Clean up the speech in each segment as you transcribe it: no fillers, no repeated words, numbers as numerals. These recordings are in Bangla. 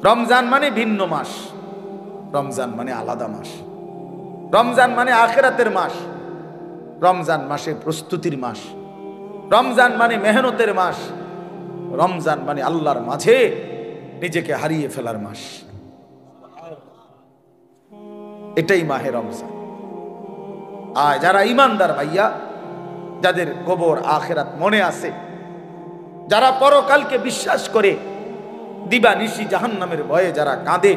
রমজান মানে ভিন্ন মাস, রমজান মানে আলাদা মাস, রমজান মানে আখিরাতের মাস, রমজান মাসে প্রস্তুতির মাস, রমজান মানে মেহনতের মাস, রমজান মানে আল্লাহর মাঝে নিজেকে হারিয়ে ফেলার মাস। এটাই মাহে রমজান। আর যারা ইমানদার ভাইয়া, যাদের কবর আখিরাত মনে আছে, যারা পরকালকে বিশ্বাস করে, দিবানিশি জাহান্নামের ভয়ে যারা কাঁদে,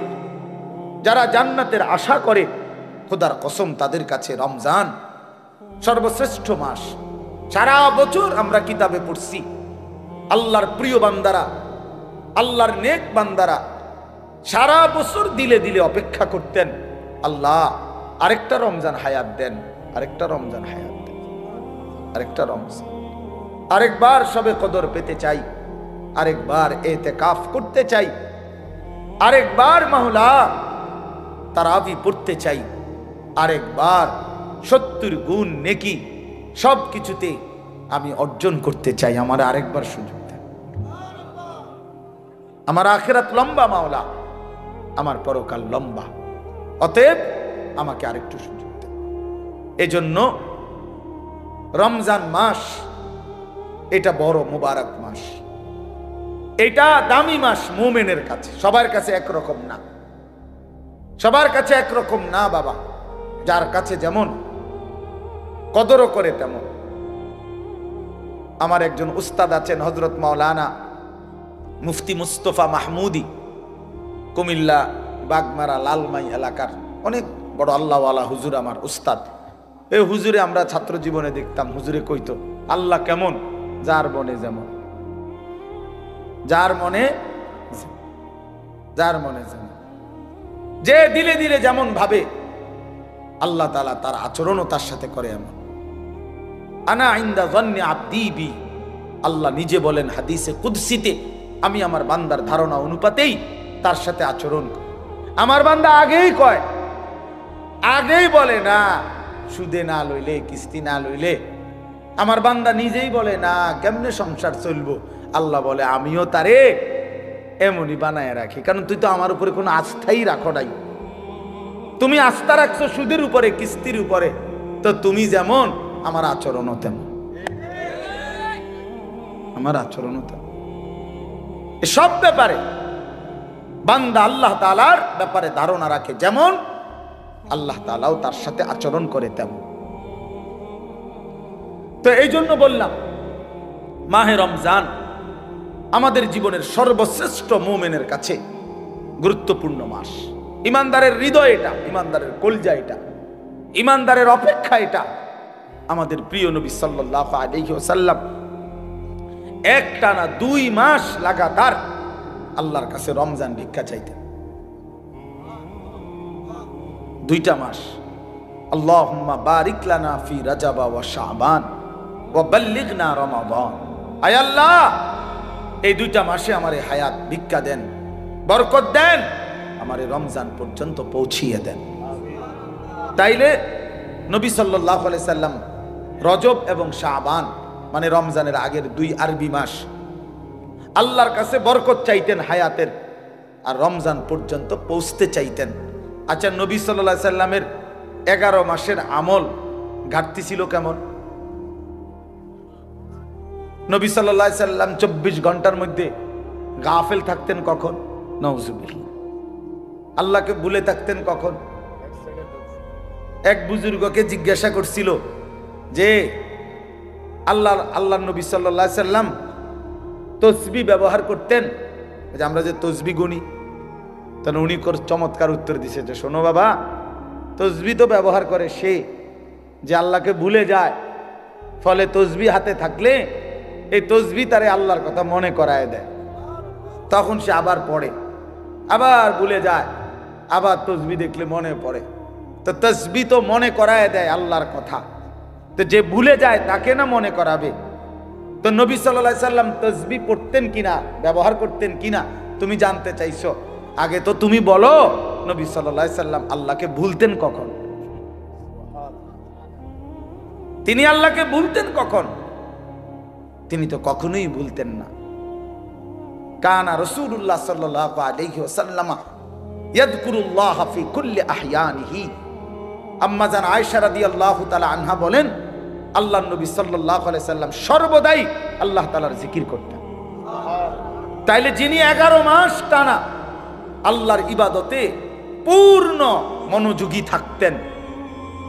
যারা জান্নাতের আশা করে, খোদার কসম তাদের কাছে রমজান সর্বশ্রেষ্ঠ মাস। সারা বছর আমরা কিতাবে পড়ছি আল্লাহর প্রিয় বান্দারা, আল্লাহর নেক বান্দারা সারা বছর দিলে দিলে অপেক্ষা করতেন, আল্লাহ আরেকটা রমজান হায়াত দেন, আরেকটা রমজান হায়াত দেন, আরেকটা রমজান, আরেকবার সবে কদর পেতে চাই, আরেকবার ইতিকাফ করতে চাই, আরেকবার মাওলা তারাবি পড়তে চাই, আরেকবার 70 গুণ নেকি সব কিছুতে আমি অর্জন করতে চাই। আমার আরেকবার সুযোগ দেন। আমার আখিরাত লম্বা মাওলা, আমার পরকাল লম্বা, অতএব আমাকে আরেকটু সুযোগ দেন। এজন্য রমজান মাস এটা বড় মুবারক মাস, এটা দামি মাস মুমিনের কাছে। সবার কাছে একরকম না, সবার কাছে একরকম না বাবা। যার কাছে যেমন কদরও করে তেমন। আমার একজন উস্তাদ আছেন হযরত মাওলানা মুফতি মুস্তফা মাহমুদি, কুমিল্লা বাগমারা লালমাই এলাকার অনেক বড় আল্লাহওয়ালা হুজুর, আমার উস্তাদ। এই হুজুরে আমরা ছাত্র জীবনে দেখতাম, হুজুরে কইতো আল্লাহ কেমন, যার মনে যেমন, যার মনে যেমন, যে দিলে দিলে যেমন ভাবে আল্লাহ তাআলা তার আচরণও তার সাথে করে এমন। আনা ইনদা যন্নি আবদি বি, আল্লাহ নিজে বলেন হাদিসে কুদসিতে, আমি আমার বান্দার ধারণা অনুপাতেই তার সাথে আচরণ করি। আমার বান্দা আগেই কয়, আগেই বলে না সুদে না লইলে, কিস্তি না লইলে। আমার বান্দা নিজেই বলে না কেমনে সংসার চলবো, আল্লাহ বলে আমিও তারে এমনই বানায় রাখি, কারণ তুই তো আমার উপরে কোনো আস্থাই রাখো নাই। তুমি আস্থা রাখছো সুদের উপরে, কিস্তির উপরে, তো তুমি যেমন আমার আচরণও তেমন, আমার আচরণও তেমন। সব ব্যাপারে বান্দা আল্লাহ তাআলার ব্যাপারে ধারণা রাখে যেমন, আল্লাহ তাআলাও তার সাথে আচরণ করে তেমন। তো এই জন্য বললাম মাহে রমজান আমাদের জীবনের সর্বশ্রেষ্ঠ মুমিনের কাছে গুরুত্বপূর্ণ মাস। ইমানদারের হৃদয় এটা, ইমানদারের কলজা এটা, ইমানদারের অপেক্ষা এটা। আমাদের প্রিয় নবী সাল্লাল্লাহু আলাইহি ওয়াসাল্লাম একটানা 2 মাস লাগাতার আল্লাহর কাছে রমজান ভিক্ষা চাইতেন। 2টা মাস। আল্লাহুম্মা বারিক লানা ফি রাজাবা ওয়া শাবান ওয়া বাল্লিগনা রমাদান। আয় আল্লাহ, এই 2টা মাসে আমারে হায়াত ভিক্ষা দেন, বরকত দেন, আমারে রমজান পর্যন্ত পৌঁছিয়ে দেন। তাইলে নবী সাল্লাল্লাহু আলাইহি সাল্লাম রজব এবং শাবান মানে রমজানের আগের 2 আরবি মাস আল্লাহর কাছে বরকত চাইতেন হায়াতের, আর রমজান পর্যন্ত পৌঁছতে চাইতেন। আচ্ছা, নবী সাল্লাল্লাহু আলাইহি সাল্লামের 11 মাসের আমল ঘাটতি ছিল কেমন? নবী সাল্লাল্লাহু আলাইহি সাল্লাম 24 ঘন্টার মধ্যে গাফেল থাকতেন কখন? নাউজুবিল্লাহ। আল্লাহকে ভুলে থাকতেন কখন? এক বুজুর্গকে জিজ্ঞাসা করছিল যে আল্লাহ নবী সাল্লাল্লাহু আলাইহি সাল্লাম তসবিহ ব্যবহার করতেন, যে আমরা যে তসবিহ গুনি, তখন উনি চমৎকার উত্তর দিছে যে শোনো বাবা, তসবিহ তো ব্যবহার করে সে যে আল্লাহকে ভুলে যায়, ফলে তসবিহ হাতে থাকলে এই তসবিহ তারে আল্লাহর কথা মনে করায় দেয়, তখন সে আবার পড়ে, আবার ভুলে যায়, আবার তসবিহ দেখলে মনে পড়ে। তো তসবিহ তো মনে করায় দেয় আল্লাহর কথা, তো যে ভুলে যায় তাকে না মনে করাবে? তো নবী সাল্লাল্লাহু আলাইহি সাল্লাম তসবিহ পড়তেন কিনা, ব্যবহার করতেন কিনা তুমি জানতে চাইছো? আগে তো তুমি বলো, নবী সাল্লাল্লাহু আলাইহি সাল্লাম আল্লাহকে ভুলতেন কখন? তিনি আল্লাহকে ভুলতেন কখন? তিনি তো কখনোই ভুলতেন না। কানা রাসূলুল্লাহ সাল্লাল্লাহু আলাইহি ওয়াসাল্লাম ইয়াযকুরুল্লাহ ফি কুল্লি আহইয়ানিহি। আম্মা জান আয়েশা রাদিয়াল্লাহু তাআলা আনহা বলেন, আল্লাহর নবী সাল্লাল্লাহু আলাইহি সাল্লাম সর্বদাই আল্লাহ তাআলার জিকির করতেন। তাইলে যিনি 11 মাস টানা আল্লাহর ইবাদতে পূর্ণ মনোযোগী থাকতেন,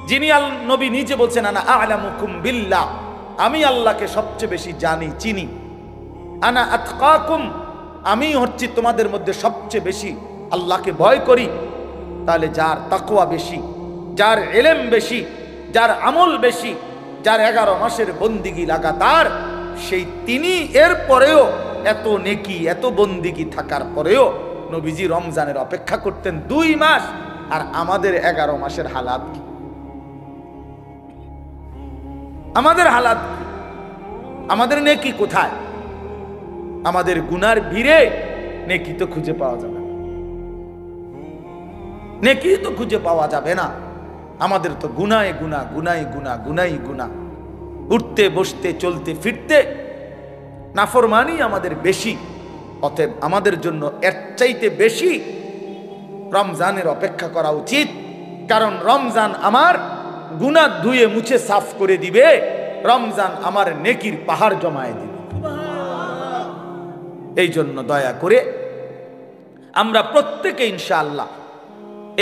যিনি নবী নিজে বলছেন আনা আ'লামুকুম বিল্লাহ, আমি আল্লাহকে সবচেয়ে বেশি জানি চিনি, আনা আতকাকুম, আমি হচ্ছি তোমাদের মধ্যে সবচেয়ে বেশি আল্লাহকে ভয় করি। তাহলে যার তাকওয়া বেশি, যার ইলম বেশি, যার আমল বেশি, যার 11 মাসের বন্দিগি লাগাতার, সেই তিনি এর পরেও এত নেকি এত বন্দিগি থাকার পরেও নবীজি রমজানের অপেক্ষা করতেন 2 মাস। আর আমাদের 11 মাসের হালাত কি? আমাদের হালাত কি? আমাদের নেকি কোথায়? আমাদের গুনার ভিড়ে নেকি তো খুঁজে পাওয়া যাবে না, নেকি তো খুঁজে পাওয়া যাবে না। আমাদের তো গুনায় গুনাহ, গুনাই গুনাহ, গুনাই গুনাহ, উঠতে বসতে চলতে ফিরতে নাফরমানি আমাদের বেশি। অতএব আমাদের জন্য এর চাইতে বেশি রমজানের অপেক্ষা করা উচিত, কারণ রমজান আমার গুনাহ ধুয়ে মুছে সাফ করে দিবে, রমজান আমার নেকির পাহাড় জমায়ে দিবে। এই জন্য দয়া করে আমরা প্রত্যেকে ইনশাআল্লাহ,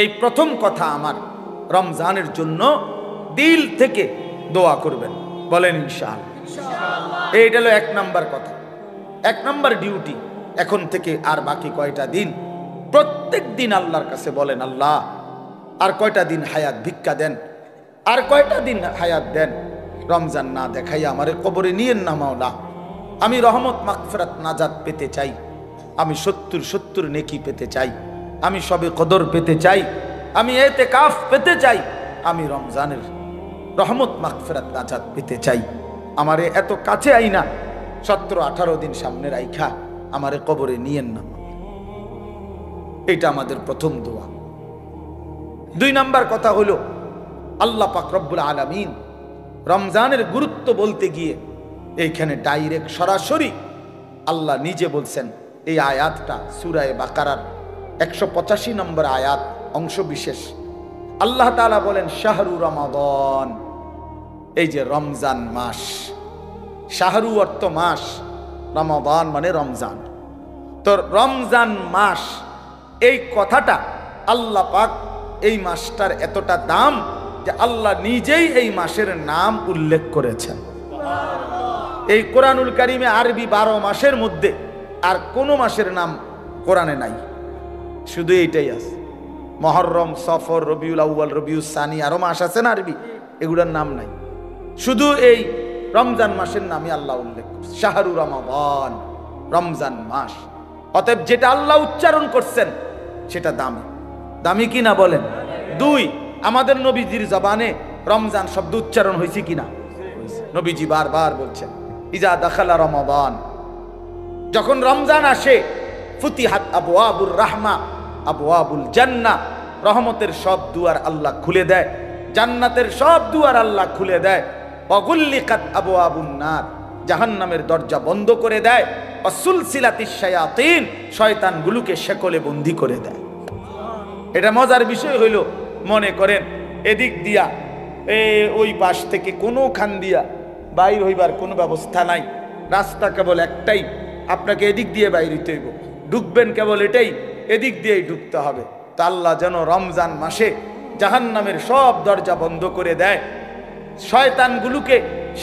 এই প্রথম কথা আমার, রমজানের জন্য দিল থেকে দোয়া করবেন, বলেন ইনশাআল্লাহ। এইটা হলো 1 নাম্বার কথা, 1 নাম্বার ডিউটি। এখন থেকে আর বাকি কয়টা দিন প্রত্যেক দিন আল্লাহর কাছে বলেন, আল্লাহ আর কয়টা দিন হায়াত ভিক্ষা দেন, আর কয়টা দিন হায়াত দেন, রমজান না দেখাইয়া আমারে কবরে নিয়েন না মাওলা। আমি রহমত মাগফিরাত নাজাত পেতে চাই, আমি 70 নেকি পেতে চাই, আমি সবে কদর পেতে চাই, আমি ইতিকাফ পেতে চাই, আমি রমজানের রহমত মাগফিরাত নাজাত পেতে চাই। আমারে এত কাছে আইনা 17-18 দিন সামনে রাইখা আমারে কবরে নিয়েন না। এটা আমাদের প্রথম দোয়া। 2 নাম্বার কথা হলো, আল্লাহ পাক রব্বুল আলামিন রমজানের গুরুত্ব বলতে গিয়ে এইখানে ডাইরেক্ট সরাসরি আল্লাহ নিজে বলছেন। এই আয়াতটা সূরা বাকারার 185 নম্বর আয়াত অংশ বিশেষ। আল্লাহ তাআলা বলেন, শাহরু রমাদান, এই যে রমজান মাস, শাহরু অর্থ মাস, রমাদান মানে রমজান। তো রমজান মাস, এই কথাটা আল্লাহ পাক এই মাসটার এতটা দাম যে আল্লাহ নিজেই এই মাসের নাম উল্লেখ করেছেন। এই কোরআনুল কারিমে আরবি 12 মাসের মধ্যে আর কোনো মাসের নাম কোরআনে নাই, শুধু এইটাই আছে। মুহররম, সফর, রবিউল আউয়াল, রবিউল সানি, আরো মাস আছে না আরবি, এগুলোর নাম নাই। শুধু এই রমজান মাসের নামই আল্লাহ উল্লেখ করছে, শাহরু রমাদান, রমজান মাস। অতএব যেটা আল্লাহ উচ্চারণ করছেন সেটা দামি, দামি কিনা বলেন? 2, আমাদের নবীজির জবানে রমজান শব্দ উচ্চারণ হয়েছে কিনা? নবীজি বারবার বলছেন, ইজা দাখালা রমাদান, যখন রমজান আসে, ফুতিহাত আবওয়াবুর রাহমা আবওয়াবুল জান্নাহ, রহমতের সব দুয়ার আল্লাহ খুলে দেয়, জান্নাতের সব দুয়ার আল্লাহ খুলে দেয়। ওয়াগুল্লিকাত আবওয়াবুন নার, জাহান্নামের দরজা বন্ধ করে দেয়। ওয়াসুলসিলাতিশ শায়াতিন, শয়তানগুলোকে শেকলে বন্দী করে দেয়। এটা মজার বিষয় হইল, মনে করেন এদিক দিয়া ওই পাশ থেকে কোনোখান দিয়া বাইর হইবার কোনো ব্যবস্থা নাই, রাস্তা কেবল একটাই, আপনাকে এদিক দিয়ে বাইর হইতে হইব, ঢুকবেন কেবল এটাই, এদিক দিয়েই ঢুকতে হবে। তা আল্লাহ যেন রমজান মাসে জাহান্নামের সব দরজা বন্ধ করে দেয়, শয়তানগুলোকে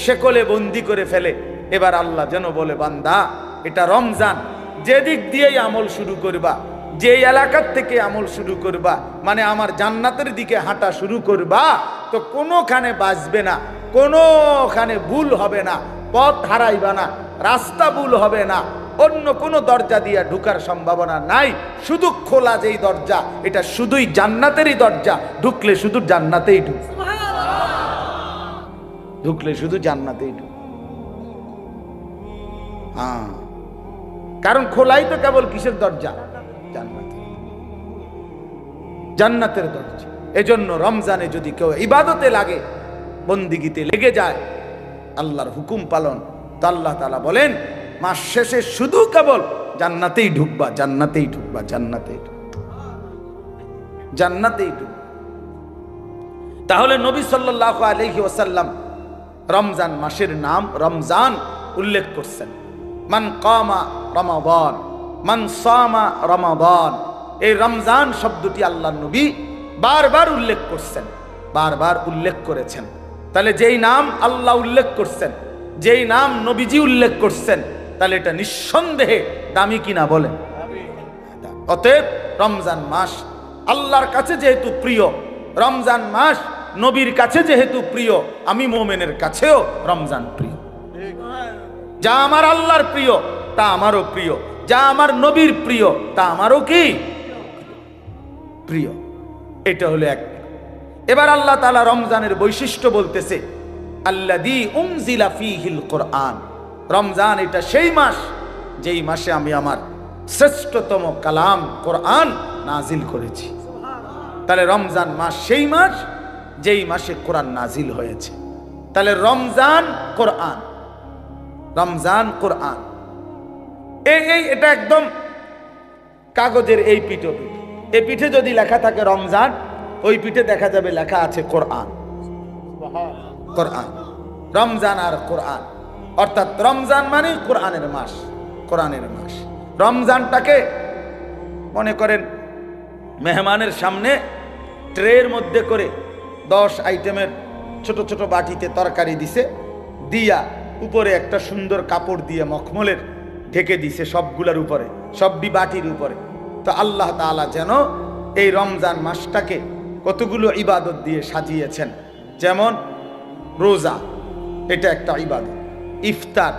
শেকলে বন্দী করে ফেলে। এবার আল্লাহ যেন বলে, বান্দা এটা রমজান, যেদিক দিয়েই আমল শুরু করবা, যে এলাকার থেকে আমল শুরু করবা, মানে আমার জান্নাতের দিকে হাঁটা শুরু করবা, তো কোনোখানে বাঁচবে না, কোনোখানে ভুল হবে না, পথ হারাইবা না, রাস্তা ভুল হবে না, অন্য কোনো দরজা দিয়ে ঢুকার সম্ভাবনা নাই। শুধু খোলা যেই দরজা, এটা শুধুই জান্নাতেরই দরজা, ঢুকলে শুধু জান্নাতেই ঢুক, ঢুকলে শুধু জান্নাতেই ঢুক। হ্যাঁ, কারণ খোলাই তো কেবল কিসের দরজা? জান্নাতের দরজা। এজন্য রমজানে যদি কেউ ইবাদতে লাগে, বন্দিগিতে লেগে যায়, আল্লাহর হুকুম পালন, তো আল্লাহ তাআলা বলেন মাস শেষে শুধু কেবল জান্নাতেই ঢুকবা, জান্নাতেই ঢুকবা, জান্নাতেই ঢুকবা, জান্নাতেই ঢুকবা। তাহলে নবী সাল্লাল্লাহু আলাইহি ওয়াসাল্লাম রমজান মাসের নাম রমজান উল্লেখ করছেন। মান কামা রমাদান, মান সামা রমাদান, এই রমজান শব্দটি আল্লাহর নবী বারবার উল্লেখ করছেন, বারবার উল্লেখ করেছেন। তাহলে যেই নাম আল্লাহ উল্লেখ করছেন, যেই নাম নবীজি উল্লেখ করছেন, তাহলে এটা নিঃসন্দেহে দামি কিনা বলেন। অতএব রমজান মাস আল্লাহর কাছে যেহেতু প্রিয়, রমজান মাস নবীর কাছে যেহেতু প্রিয়, আমি মোমেনের কাছেও রমজান প্রিয়। যা আমার আল্লাহর প্রিয় তা আমারও প্রিয়, যা আমার নবীর প্রিয় তা আমারও কি প্রিয়। এটা হলো এক। এবার আল্লাহ তাআলা রমজানের বৈশিষ্ট্য বলতেছে, আল্লাযী উনজিলা ফীহিল কোরআন। রমজান এটা সেই মাস যেই মাসে আমি আমার শ্রেষ্ঠতম কালাম কোরআন নাজিল করেছি। তাহলে রমজান মাস সেই মাস যেই মাসে কোরআন নাজিল হয়েছে। তাহলে রমজান কোরআন, রমজান কোরআন, এটা একদম কাগজের এই পিঠে, এই পিঠে যদি লেখা থাকে রমজান, ওই পিঠে দেখা যাবে লেখা আছে কোরআন। কোরআন, রমজান আর কোরআন, অর্থাৎ রমজান মানে কোরআনের মাস, কোরআনের মাস। রমজানটাকে মনে করেন মেহমানের সামনে ট্রের মধ্যে করে 10 আইটেমের ছোট ছোট বাটিতে তরকারি দিছে, দিয়া উপরে একটা সুন্দর কাপড় দিয়ে মখমলের ঢেকে দিছে সবগুলোর উপরে, সবটি বাটির উপরে। তো আল্লাহ তাআলা যেন এই রমজান মাসটাকে কতগুলো ইবাদত দিয়ে সাজিয়েছেন। যেমন রোজা, এটা একটা ইবাদত। ইফতার,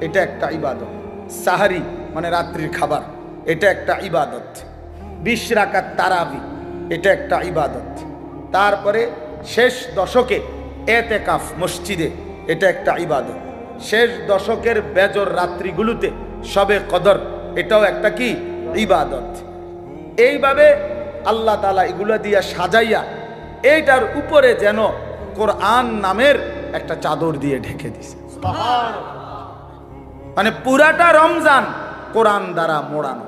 এটা একটা ইবাদত। সাহারি মানে রাত্রির খাবার, এটা একটা ইবাদত। 20 রাকাত তারাবি, এটা একটা ইবাদত। তারপরে শেষ দশকে এতেকাফ মসজিদে, এটা একটা ইবাদত। শেষ দশকের বেজর রাত্রিগুলোতে শবে কদর, এটাও একটা কি ইবাদত। এইভাবে আল্লাহ তাআলা এগুলো দিয়া সাজাইয়া এইটার উপরে যেন কোরআন নামের একটা চাদর দিয়ে ঢেকে দিছে। মানে পুরাটা রমজান কোরআন দ্বারা মোড়ানো,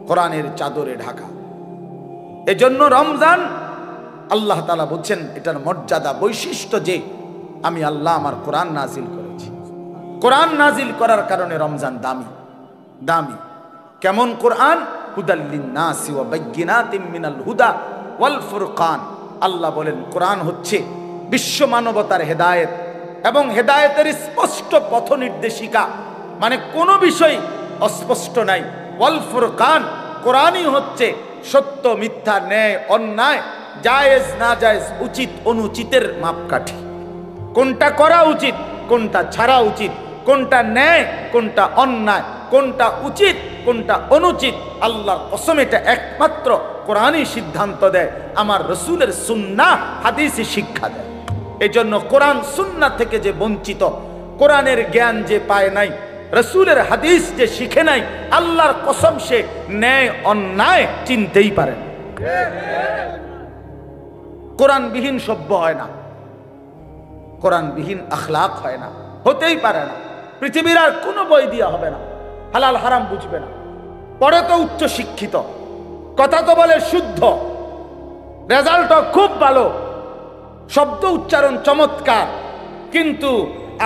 কোরআনের চাদরে ঢাকা। এজন্য রমজান আল্লাহ তাআলা বলছেন এটার মর্যাদা, বৈশিষ্ট্য যে আমি আল্লাহ আমার কোরআন নাজিল করেছি। কোরআন নাজিল করার কারণে রমজান দামি, দামি। কেমন কোরআন? হুদাল লিন্নাসি ওয়া বাইয়িনাতিম মিনাল হুদা ওয়াল ফুরকান। আল্লাহ বলেন কোরআন হচ্ছে বিশ্ব মানবতার হেদায়েত এবং হেদায়েতের স্পষ্ট পথ নির্দেশিকা, মানে কোনো বিষয় অস্পষ্ট নাই। ওয়াল ফুরকান, কোরআনই হচ্ছে সত্য মিথ্যা, ন্যায় অন্যায়, জায়েজ না জায়েজ, উচিত অনুচিতের মাপকাঠি। কোনটা করা উচিত, কোনটা ছাড়া উচিত, কোনটা ন্যায়, কোনটা অন্যায়, কোনটা উচিত, কোনটা অনুচিত, আল্লাহর কসম এটা একমাত্র কোরআনই সিদ্ধান্ত দেয়। আমার রসুলের সুন্নাহ হাদিসই শিক্ষা দেয়। এই জন্য কোরআন সুন্নাহ থেকে যে বঞ্চিত, কোরআনের জ্ঞান যে পায় নাই, রসুলের হাদিস যে শিখে নাই, আল্লাহর কসম সে ন্যায় অন্যায় চিনতেই পারে না। কোরআনবিহীন সভ্য হয় না, কোরআনবিহীন আখলাক হয় না, হতেই পারে না। পৃথিবীর আর কোনো বই দিয়া হবে না, হালাল হারাম বুঝবে না। পড়ে তো উচ্চ শিক্ষিত, কথা তো বলে শুদ্ধ, রেজাল্টও খুব ভালো, শব্দ উচ্চারণ চমৎকার, কিন্তু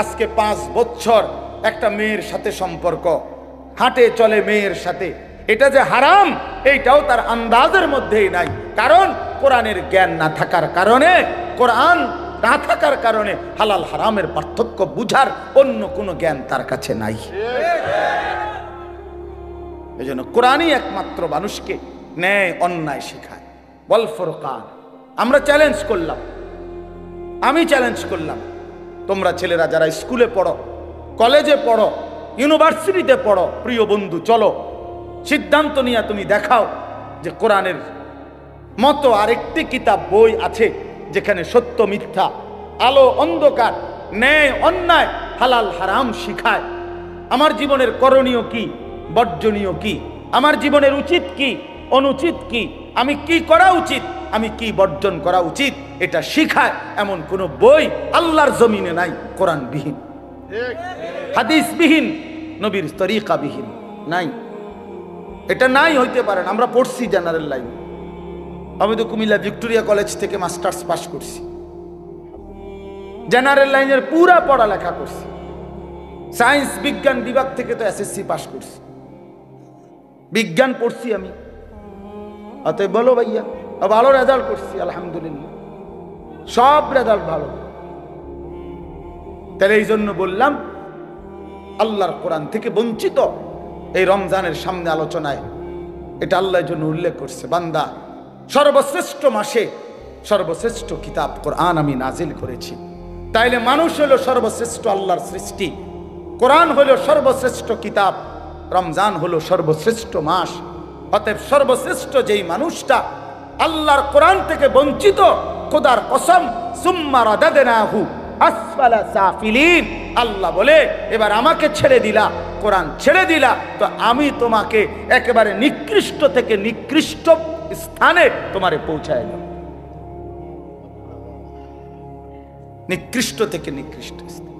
আজকে 5 বছর একটা মেয়ের সাথে সম্পর্ক, হাঁটে চলে মেয়ের সাথে, এটা যে হারাম এইটাও তার আন্দাজের মধ্যেই নাই। কারণ কোরআনের জ্ঞান না থাকার কারণে, কোরআন না থাকার কারণে হালাল হারামের পার্থক্য বুঝার অন্য কোনো জ্ঞান তার কাছে নাই। এই জন্য কোরআনই একমাত্র মানুষকে ন্যায় অন্যায় শেখায়। ওয়াল ফুরকান। আমরা চ্যালেঞ্জ করলাম, আমি চ্যালেঞ্জ করলাম, তোমরা ছেলেরা যারা স্কুলে পড়ো, কলেজে পড়ো, ইউনিভার্সিটিতে পড়ো, প্রিয় বন্ধু চলো সিদ্ধান্ত নিয়ে তুমি দেখাও যে কোরআনের মতো আরেকটি কিতাব বই আছে যেখানে সত্য মিথ্যা, আলো অন্ধকার, ন্যায় অন্যায়, হালাল হারাম শিখায়। আমার জীবনের করণীয় কি, বর্জনীয় কি, আমার জীবনের উচিত কি, অনুচিত কি, আমি কি করা উচিত, আমি কি বর্জন করা উচিত, এটা শিখায় এমন কোন বই আল্লাহর জমিনে নাই কোরআনবিহীন, হাদিসবিহীন, নবীর তরিকা বিহীন নাই, এটা নাই হইতে পারে না। আমরা পড়ছি জেনারেল লাইন, আমি তো কুমিল্লা ভিক্টোরিয়া কলেজ থেকে মাস্টার্স পাস করছি, জেনারেল লাইনের পুরা পড়ালেখা করছি, সায়েন্স বিজ্ঞান বিভাগ থেকে তো এসএসসি পাস করছি, বিজ্ঞান পড়ছি আমি। অতএব বলো ভাইয়া, ভালো রেজাল্ট করছি আলহামদুলিল্লাহ, সব রেজাল্ট ভালো। তাহলে এই জন্য বললাম আল্লাহর কোরআন থেকে বঞ্চিত এই রমজানের সামনে আলোচনায় এটা আল্লাহর জন্য উল্লেখ করছে, বান্দা সর্বশ্রেষ্ঠ মাসে সর্বশ্রেষ্ঠ কিতাব কোরআন আমি নাজিল করেছি। তাইলে মানুষ হলো সর্বশ্রেষ্ঠ আল্লাহর সৃষ্টি, কোরআন হলো সর্বশ্রেষ্ঠ কিতাব, রমজান হলো সর্বশ্রেষ্ঠ মাস। অতএব সর্বশ্রেষ্ঠ যেই মানুষটা আল্লাহর কোরআন থেকে বঞ্চিত, খোদার কসম সুম্মা রাদাদনাহু আসফালা সাফিলিন, আল্লাহ বলে এবার আমাকে ছেড়ে দিলা, কোরআন ছেড়ে দিলা, তো আমি তোমাকে একেবারে নিকৃষ্ট থেকে নিকৃষ্ট স্থানে তোমারে পৌঁছায় দেব, নিকৃষ্ট থেকে নিকৃষ্ট স্থানে।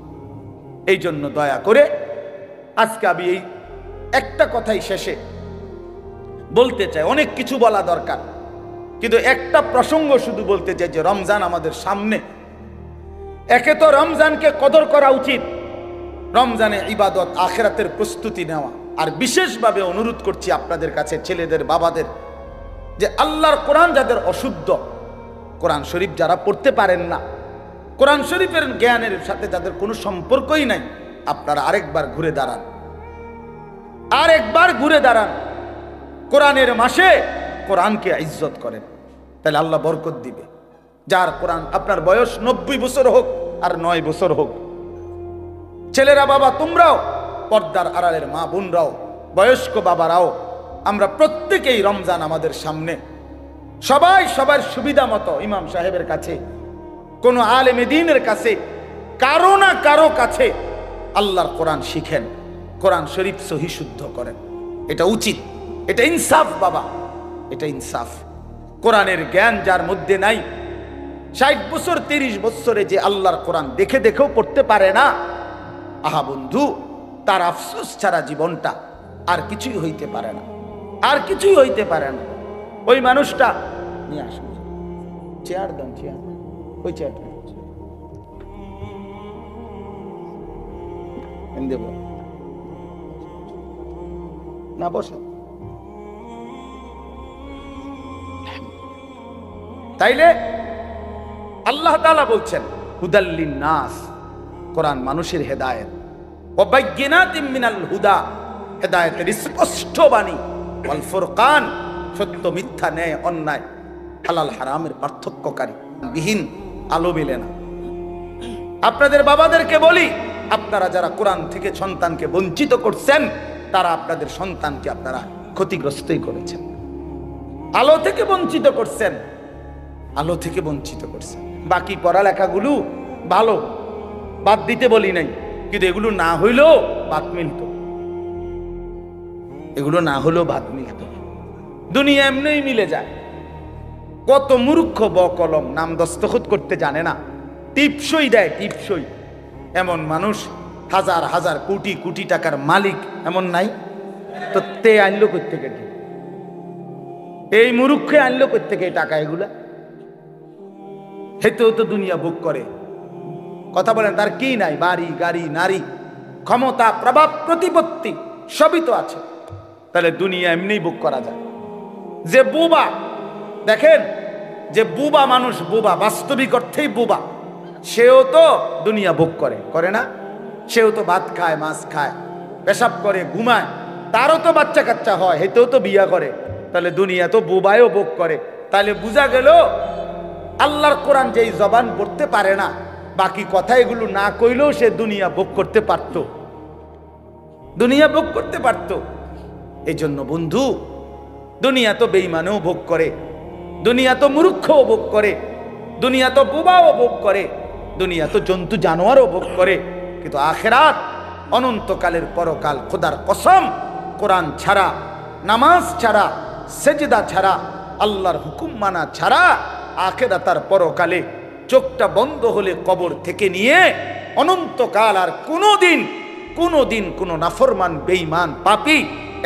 এই জন্য দয়া করে আজকে আমি এই একটা কথাই শেষে বলতে চাই, অনেক কিছু বলা দরকার, কিন্তু একটা প্রসঙ্গ শুধু বলতে চাই যে রমজান আমাদের সামনে। একে তো রমজানকে কদর করা উচিত, রমজানে ইবাদত আখিরাতের প্রস্তুতি নেওয়া। আর বিশেষভাবে অনুরোধ করছি আপনাদের কাছে, ছেলেদের বাবাদের, যে আল্লাহর কোরআন যাদের অশুদ্ধ, কোরআন শরীফ যারা পড়তে পারেন না, কোরআন শরীফের জ্ঞানের সাথে যাদের কোনো সম্পর্কই নাই, আপনারা আরেকবার ঘুরে দাঁড়ান, আরেকবার ঘুরে দাঁড়ান। কোরআনের মাসে কোরআনকে ইজ্জত করেন, তাহলে আল্লাহ বরকত দিবে। যার কোরআন, আপনার বয়স 90 বছর হোক আর 9 বছর হোক, ছেলেরা বাবা তোমরাও, পর্দার আড়ালের মা বোনরাও, বয়স্ক বাবারাও, আমরা প্রত্যেকেই রমজান আমাদের সামনে, সবাই সবার সুবিধা মতো ইমাম সাহেবের কাছে, কোন আলেমে দ্বীনের কাছে, কারো না কারো কাছে আল্লাহর কোরআন শিখেন, কোরআন শরীফ সহি শুদ্ধ করেন। এটা উচিত, এটা ইনসাফ বাবা, এটা ইনসাফ। কোরআনের জ্ঞান যার মধ্যে নাই, 60 বছর 30 বছরে যে আল্লাহর কোরআন দেখে দেখেও পড়তে পারে না, আহা বন্ধু, তার আফসোস ছাড়া জীবনটা আর কিছুই হইতে পারে না, আর কিছুই হইতে পারে না। ওই মানুষটা নিয়ে আসুন, চেয়ার দেন, চেয়ার, ওই চেয়ারটা দেব না, বসো। তাইলে আল্লাহ তাআলা বলছেন হুদাল্লিন নাস, কোরআন মানুষের হেদায়েত, ওয়া বাইয়িনাতিম মিনাল হুদা, হেদায়েতের স্পষ্ট বাণী, ওয়াল ফুরকান, সত্য মিথ্যা, ন্যায় অন্যায়, হালাল হারামের পার্থক্যকারী বিহীন আলো মেলে না। আপনাদের বাবাদেরকে বলি, আপনারা যারা কোরআন থেকে সন্তানকে বঞ্চিত করছেন, তারা আপনাদের সন্তানকে আপনারা ক্ষতিগ্রস্তই করেছেন। আলো থেকে বঞ্চিত করছেন, আলো থেকে বঞ্চিত করছেন। বাকি পড়ালেখাগুলো ভালো, বাদ দিতে বলি নাই, কিন্তু এগুলো না হইলেও ভাত মিলত, এগুলো না হলেও ভাত মিলত। দুনিয়া এমনিই মিলে যায়। কত মূর্খ বকলম, নাম দস্তখত করতে জানে না, টিপসই দেয়, টিপসই। এমন মানুষ হাজার হাজার কোটি কোটি টাকার মালিক এমন নাই? তো তে আনলো কোত্থেকে? এই মূর্খে আনলো কোত্থেকে টাকা? এগুলা হেতেও তো দুনিয়া ভোগ করে। কথা বলেন, তার কি নাই? বাড়ি গাড়ি, নারী, ক্ষমতা, প্রভাব, প্রতিপত্তি সবই তো আছে। তাহলে দুনিয়া এমনি ভোগ করা যায়। যে বুবা, দেখেন, যে বুবা মানুষ, বুবা বাস্তবিক অর্থেই বুবা, সেও তো দুনিয়া ভোগ করে, করে না? সেও তো ভাত খায়, মাছ খায়, পেশাব করে, ঘুমায়, তারও তো বাচ্চা কাচ্চা হয়, হেতেও তো বিয়া করে। তাহলে দুনিয়া তো বুবায়ও ভোগ করে। তাহলে বোঝা গেল আল্লাহর কোরআন যেই জবান পড়তে পারে না, বাকি কথা এগুলো না কইলেও সে দুনিয়া ভোগ করতে পারত, দুনিয়া ভোগ করতে পারত। এই জন্য বন্ধু, দুনিয়া তো বেঈমানও ভোগ করে, দুনিয়া তো মূর্খও ভোগ করে, দুনিয়া তো বুবাও ভোগ করে, দুনিয়া তো জন্তু জানোয়ারও ভোগ করে, কিন্তু আখিরাত, অনন্তকালের পরকাল, খোদার কসম, কোরআন ছাড়া, নামাজ ছাড়া, সেজদা ছাড়া, আল্লাহর হুকুম মানা ছাড়া, আখিরাতার পরকালে চোখটা বন্ধ হলে কবর থেকে নিয়ে অনন্তকাল আর কোনোদিন কোনো দিন কোনো নাফরমান বেঈমান পাপী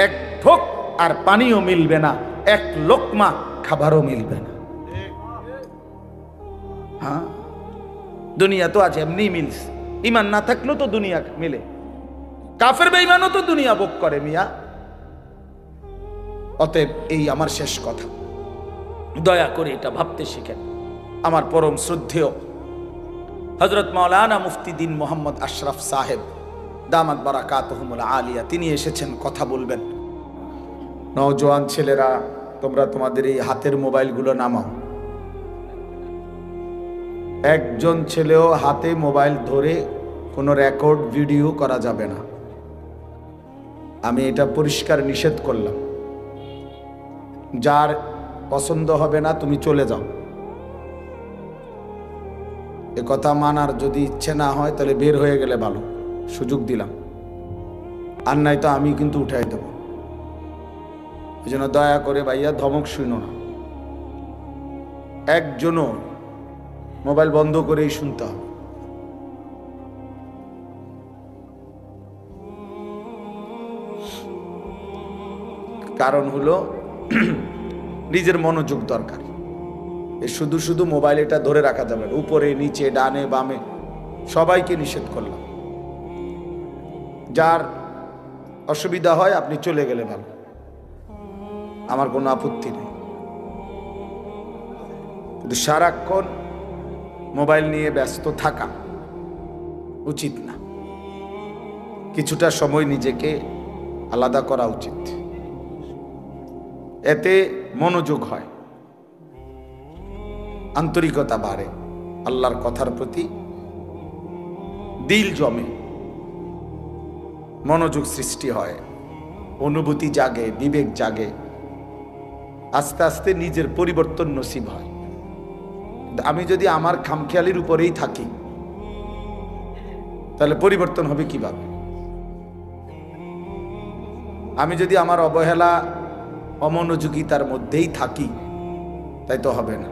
এক ঢোক আর পানিও মিলবে না, এক লোকমা খাবারও মিলবে না। হ্যাঁ, দুনিয়া তো আজ এমনি মিলছে, ইমান না থাকলেও তো দুনিয়া মিলে, কাফের বেঈমানও তো দুনিয়া ভোগ করে মিয়া। অতএব এই আমার শেষ কথা, দয়া করে এটা ভাবতে শিখেন। আমার পরম শ্রদ্ধেয় হযরত মাওলানা মুফতি দ্বীন মোহাম্মদ আশরাফ সাহেব দামাত বারাকাতুহুমুল আলিয়া, তিনি এসেছেন, কথা বলবেন। নওজোয়ান ছেলেরা, তোমরা তোমাদের এই হাতের মোবাইলগুলো নামাও। একজন ছেলেও হাতে মোবাইল ধরে কোনো রেকর্ড ভিডিও করা যাবে না, আমি এটা পরিষ্কার নিষেধ করলাম। যার পছন্দ হবে না তুমি চলে যাও, এ কথা মানার যদি ইচ্ছে না হয় তাহলে বের হয়ে গেলে ভালো, সুযোগ দিলাম। আর নাই তো আমি কিন্তু উঠাই দেব। এই জন্য দয়া করে ভাইয়া ধমক শুনো না, একজনও মোবাইল বন্ধ করেই শুনতে হবে। কারণ হলো নিজের মনোযোগ দরকার। শুধু শুধু মোবাইল এটা ধরে রাখা যাবে না, উপরে নিচে ডানে বামে সবাইকে নিষেধ করলাম। যার অসুবিধা হয় আপনি চলে গেলে ভালো, আমার কোনো আপত্তি নেই। কিন্তু সারাক্ষণ মোবাইল নিয়ে ব্যস্ত থাকা উচিত না, কিছুটা সময় নিজেকে আলাদা করা উচিত, এতে মনোযোগ হয়, আন্তরিকতা বাড়ে, আল্লাহর কথার প্রতি দিল জমে, মনোযোগ সৃষ্টি হয়, অনুভূতি জাগে, বিবেক জাগে, আস্তে আস্তে নিজের পরিবর্তন নসিব হয়। আমি যদি আমার খামখেয়ালির উপরেই থাকি তাহলে পরিবর্তন হবে কিভাবে? আমি যদি আমার অবহেলা অমনোযোগিতার মধ্যেই থাকি তাই তো হবে না।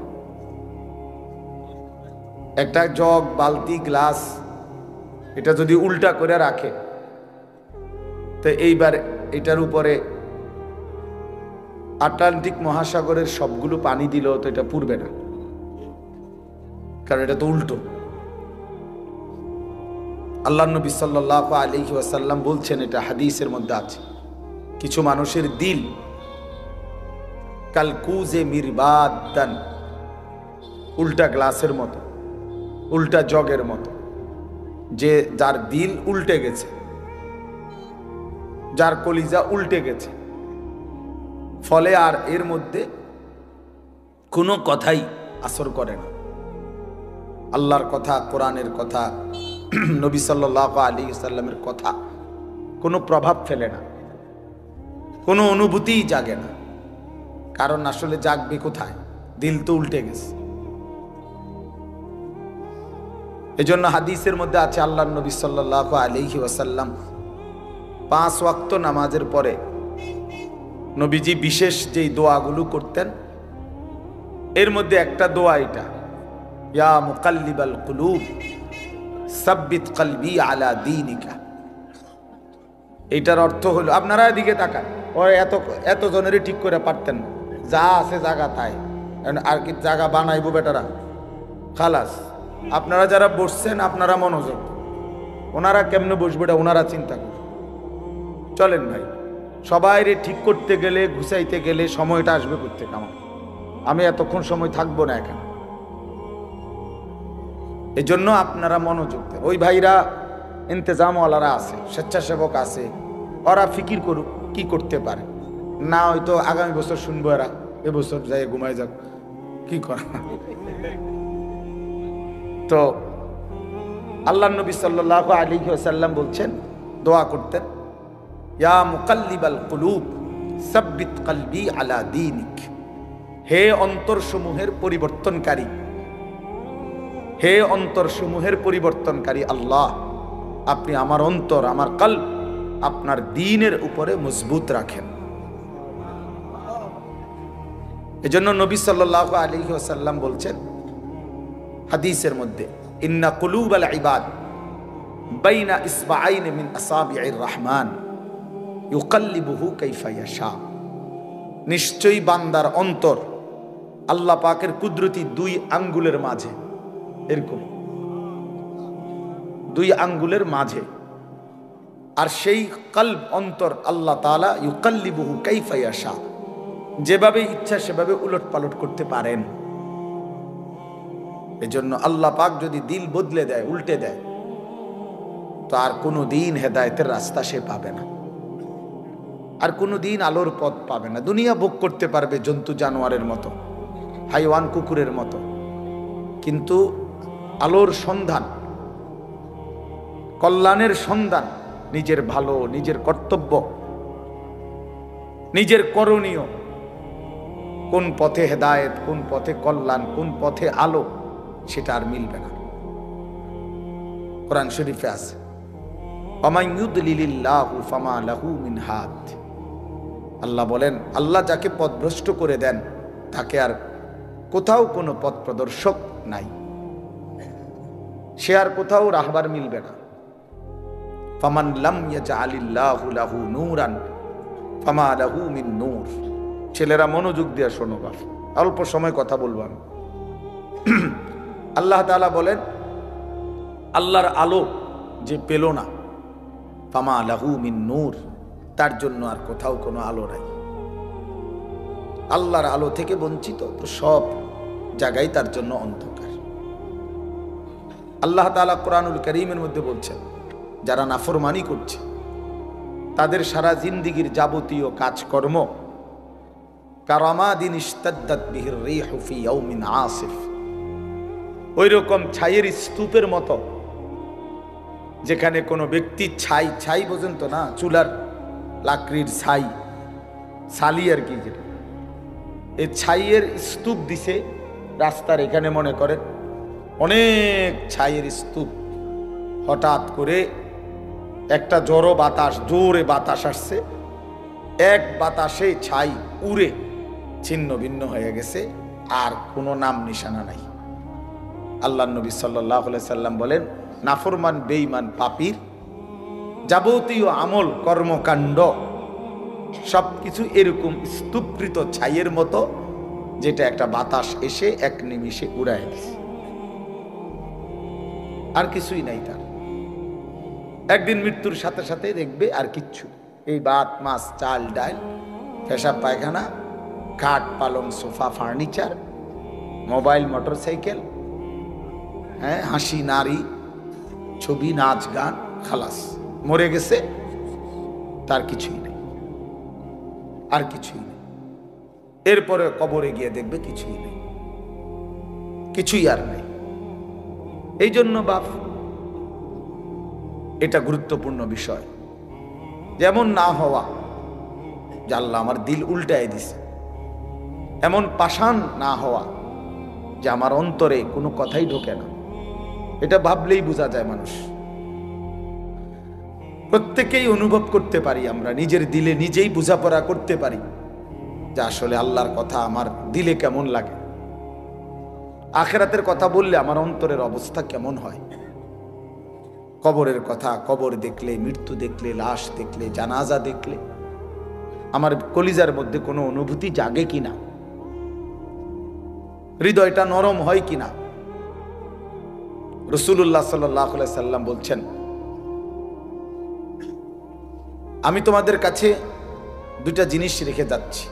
একটা জগ, বালতি, গ্লাস এটা যদি উল্টা করে রাখে তো এইবার এটার উপরে আটলান্টিক মহাসাগরের সবগুলো পানি দিলেও তো এটা পুড়বে না, কারণ এটা তো উল্টো। আল্লাহ নবী সাল্লাল্লাহু আলাইহি ওয়াসাল্লাম বলছেন, এটা হাদিসের মধ্যে আছে, কিছু মানুষের দিল কালকুজে মিরবাদান, উল্টা গ্লাসের মতো, উল্টা জগের মতো, যে যার দিল উল্টে গেছে, যার কলিজা উল্টে গেছে, ফলে আর এর মধ্যে কোনো কথাই আসর করে না। আল্লাহর কথা, কোরআনের কথা, নবী সাল্লাল্লাহু আলাইহি ওয়াসাল্লামের কথা কোনো প্রভাব ফেলে না, কোনো অনুভূতিই জাগে না। কারণ আসলে জাগবে কোথায়? দিল তো উল্টে গেছে। এজন্য হাদিসের মধ্যে আছে, আল্লাহর নবী সাল্লাল্লাহু আলাইহি ওয়াসাল্লাম 5 ওয়াক্ত নামাজের পরে নবীজি বিশেষ যেই দোয়াগুলো করতেন এর মধ্যে একটা দোয়া এটা, ইয়া মুকাল্লিবাল কুলুব সাব্বিত কলবি আলা দীনিকা। এটার অর্থ হলো, আপনারা এদিকে তাকান, ওরা এত জনেরই ঠিক করে পারতেন না, যা আছে জায়গা তাই, আর কি জায়গা বানাইবো বেটারা, খালাস। আপনারা যারা বসছেন আপনারা মনোযোগ, ওনারা কেমনে বসবে এটা ওনারা চিন্তা করুন। চলেন ভাই, সবাই ঠিক করতে গেলে, ঘুষাইতে গেলে সময়টা আসবে প্রত্যেক আমি এতক্ষণ সময় থাকবো না এখানে। এই জন্য আপনারা মনোযোগ দেন। ওই ভাইরা ইন্তজামওয়ালারা আছে, স্বেচ্ছাসেবক আছে, ওরা ফিকির করুক কি করতে পারে, না হয়তো আগামী বছর শুনবো এরা এবছর যাই ঘুমাই যাক, কি করা। তো আল্লাহ নবী সাল্লাল্লাহু আলাইহি ওয়াসাল্লাম বলছেন, দোয়া করতেন, ইয়া মুকাল্লিবাল কুলুব সাব্বিত কলবি আলা দীনিক। হে অন্তরসমূহের পরিবর্তনকারী, হে অন্তরসমূহের পরিবর্তনকারী আল্লাহ, আপনি আমার অন্তর, আমার কলব আপনার দ্বীনের উপরে মজবুত রাখেন। এজন্য নবী সাল্লাল্লাহু আলাইহি ওয়াসাল্লাম বলছেন হাদিসের মধ্যে, ইন্না কুলুবাল ইবাদ বাইনা ইসবাআইনি মিন আসাবি'ir রহমান ইউকাল্লিবুহু কাইফা ইয়াশা। নিশ্চয়ই বান্দার অন্তর আল্লাহ পাকের কুদরতি দুই আঙ্গুলের মাঝে, এরকম দুই আঙ্গুলের মাঝে। আর সেই কলব অন্তর আল্লাহ তাআলা ইউকাল্লিবুহু কাইফা ইয়াশা, যেভাবে ইচ্ছা সেভাবে উলট পালট করতে পারেন। এজন্য আল্লাহ পাক যদি দিল বদলে দেয়, উল্টে দেয়, তো আর কোনো দিন হেদায়েতের রাস্তা সে পাবে না, আর কোনো দিন আলোর পথ পাবে না। দুনিয়া ভোগ করতে পারবে জন্তু জানোয়ারের মতো, হাইওয়ান কুকুরের মতো, কিন্তু আলোর সন্ধান, কল্যাণের সন্ধান, নিজের ভালো, নিজের কর্তব্য, নিজের করণীয়, কোন পথে হেদায়েত, কোন পথে কল্যাণ, কোন পথে আলো, সেটা আর মিলবে না। কোরআন শরীফে আছে, ওয়ামান ইউদলিলিল্লাহু ফামা লাহু মিন হাদ। আল্লাহ বলেন, আল্লাহ যাকে পথভ্রষ্ট করে দেন তাকে আর কোথাও কোনো পথ প্রদর্শক নাই, সে আর কোথাও রাহবার মিলবে না। ফামান লাম ইয়াজআলিল্লাহু লাহু নূরান ফামা লাহু মিন নূর। ছেলেরা মনোযোগ দিয়ে শোনো, বাপ, অল্প সময় কথা বলবো আমি। আল্লাহ তাআলা বলেন, আল্লাহর আলো যে পেল না, ফামা লাহু মিন নূর, তার জন্য আর কোথাও কোনো আলো নাই। আল্লাহর আলো থেকে বঞ্চিত, তো সব জায়গায় তার জন্য অন্ধকার। আল্লাহ তাআলা কোরআনুল কারীমের মধ্যে বলছেন, যারা নাফরমানি করছে তাদের সারা জিন্দেগীর যাবতীয় কাজকর্ম কারামাদিন ইশতাদ্দাত বিহির রিহু ফি ইয়াউমিন আসিফ, ওই রকম ছাইয়ের স্তূপের মতো, যেখানে কোনো ব্যক্তি ছাই বোঝেন তো না, চুলার লাকড়ির ছাই, সালি আর কি, যেটা এই ছাইয়ের স্তূপ দিছে রাস্তার এখানে, মনে করেন অনেক ছাইয়ের স্তূপ, হঠাৎ করে একটা জোরে বাতাস আসছে, এক বাতাসে ছাই উড়ে ছিন্ন ভিন্ন হয়ে গেছে, আর কোনো নাম নিশানা নাই। আল্লাহ নবী সাল্লাল্লাহু আলাইহি সাল্লাম বলেন, নাফরমান বেঈমান পাপীর যাবতীয় আমল কর্মকাণ্ড সবকিছু এরকম স্তূপকৃত ছাইয়ের মতো, যেটা একটা বাতাস এসে এক নিমিষে উড়ায় দিছে, আর কিছুই নাই তার। একদিন মৃত্যুর সাথে সাথে দেখবে আর কিচ্ছু, এই ভাত মাছ চাল ডাল, পেশাব পায়খানা, খাট পালং সোফা ফার্নিচার, মোবাইল মোটরসাইকেল, হ্যাঁ, হাসি নারী, ছবি নাচ গান, খালাস, মরে গেছে, তার কিছুই নেই, আর কিছুই নেই। এরপরে কবরে গিয়ে দেখবে কিছুই নেই, কিছুই আর নেই। এই জন্য বাপ, এটা গুরুত্বপূর্ণ বিষয়। যেমন না হওয়া, যে আল্লাহ আমার দিল উল্টায় দিছে, এমন পাষাণ না হওয়া যে আমার অন্তরে কোনো কথাই ঢোকে না, এটা ভাবলেই বোঝা যায়। মানুষ প্রত্যেকেই অনুভব করতে পারি, আমরা নিজের দিলে নিজেই বোঝাপড়া করতে পারি যে আসলে আল্লাহর কথা আমার দিলে কেমন লাগে, আখিরাতের কথা বললে আমার অন্তরের অবস্থা কেমন হয়। কবরের কথা, কবর দেখলে, মৃত্যু দেখলে, লাশ দেখলে, জানাজা দেখলে আমার কলিজার মধ্যে কোনো অনুভূতি জাগে কিনা, হৃদয়টা নরম হয় কিনা। রাসূলুল্লাহ সাল্লাল্লাহু আলাইহি সাল্লাম বলছেন, আমি তোমাদের কাছে দুইটা জিনিস রেখে যাচ্ছি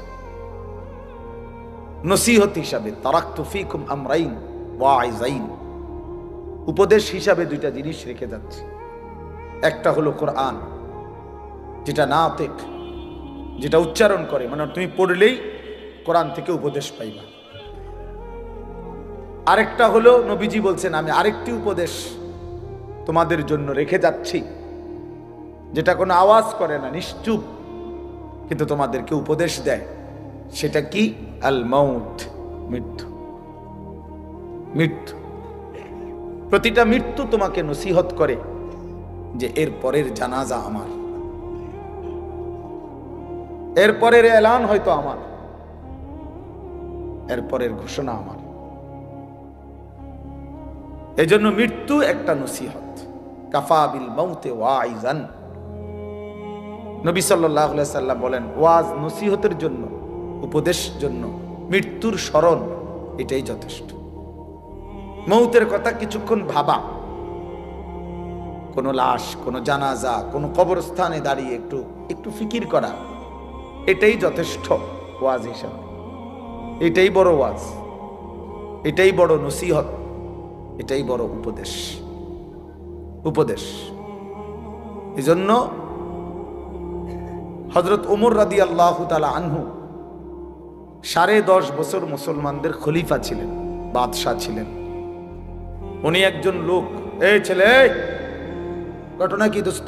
নসিহত হিসাবে, তারাকতু ফীকুম আমরাইন ওয়াইজাইন, উপদেশ হিসাবে দুইটা জিনিস রেখে যাচ্ছি। একটা হলো কোরআন, যেটা নাতিক, যেটা উচ্চারণ করে, মানে তুমি পড়লেই কোরআন থেকে উপদেশ পাইবা। আরেকটা হলো, নবীজি বলছেন, আমি আরেকটি উপদেশ তোমাদের জন্য রেখে যাচ্ছি, যেটা কোনো আওয়াজ করে না, নিশ্চুপ, কিন্তু তোমাদেরকে উপদেশ দেয়। সেটা কি? আল মাউত, মৃত্যু। মৃত্যু, প্রতিটা মৃত্যু তোমাকে নসিহত করে যে এর পরের জানাজা আমার, এর পরের এলান হয়তো আমার, এর পরের ঘোষণা আমার। এজন্য মৃত্যু একটা নসিহত, কাফা বিল মাউতে ওয়াইজান। নবী সাল্লাল্লাহু আলাইহি সাল্লাম বলেন, ওয়াজ নসিহতের জন্য, উপদেশ জন্য মৃত্যুর স্মরণ এটাই যথেষ্ট। মৌতের কথা কিছুক্ষণ ভাবা, কোনো লাশ, কোনো জানাজা, কোনো কবরস্থানে দাঁড়িয়ে একটু একটু ফিকির করা, এটাই যথেষ্ট ওয়াজ হিসাবে। এটাই বড় ওয়াজ, এটাই বড় নসিহত, এটাই বড় উপদেশ। উপদেশ এজন্য হযরত ওমর রাদিয়াল্লাহু তাআলা আনহু 10.5 বছর মুসলমানদের খলিফা ছিলেন, বাদশাহ ছিলেন। উনি একজন লোক, এই ছেলে, ঘটনা কি দোস্ত,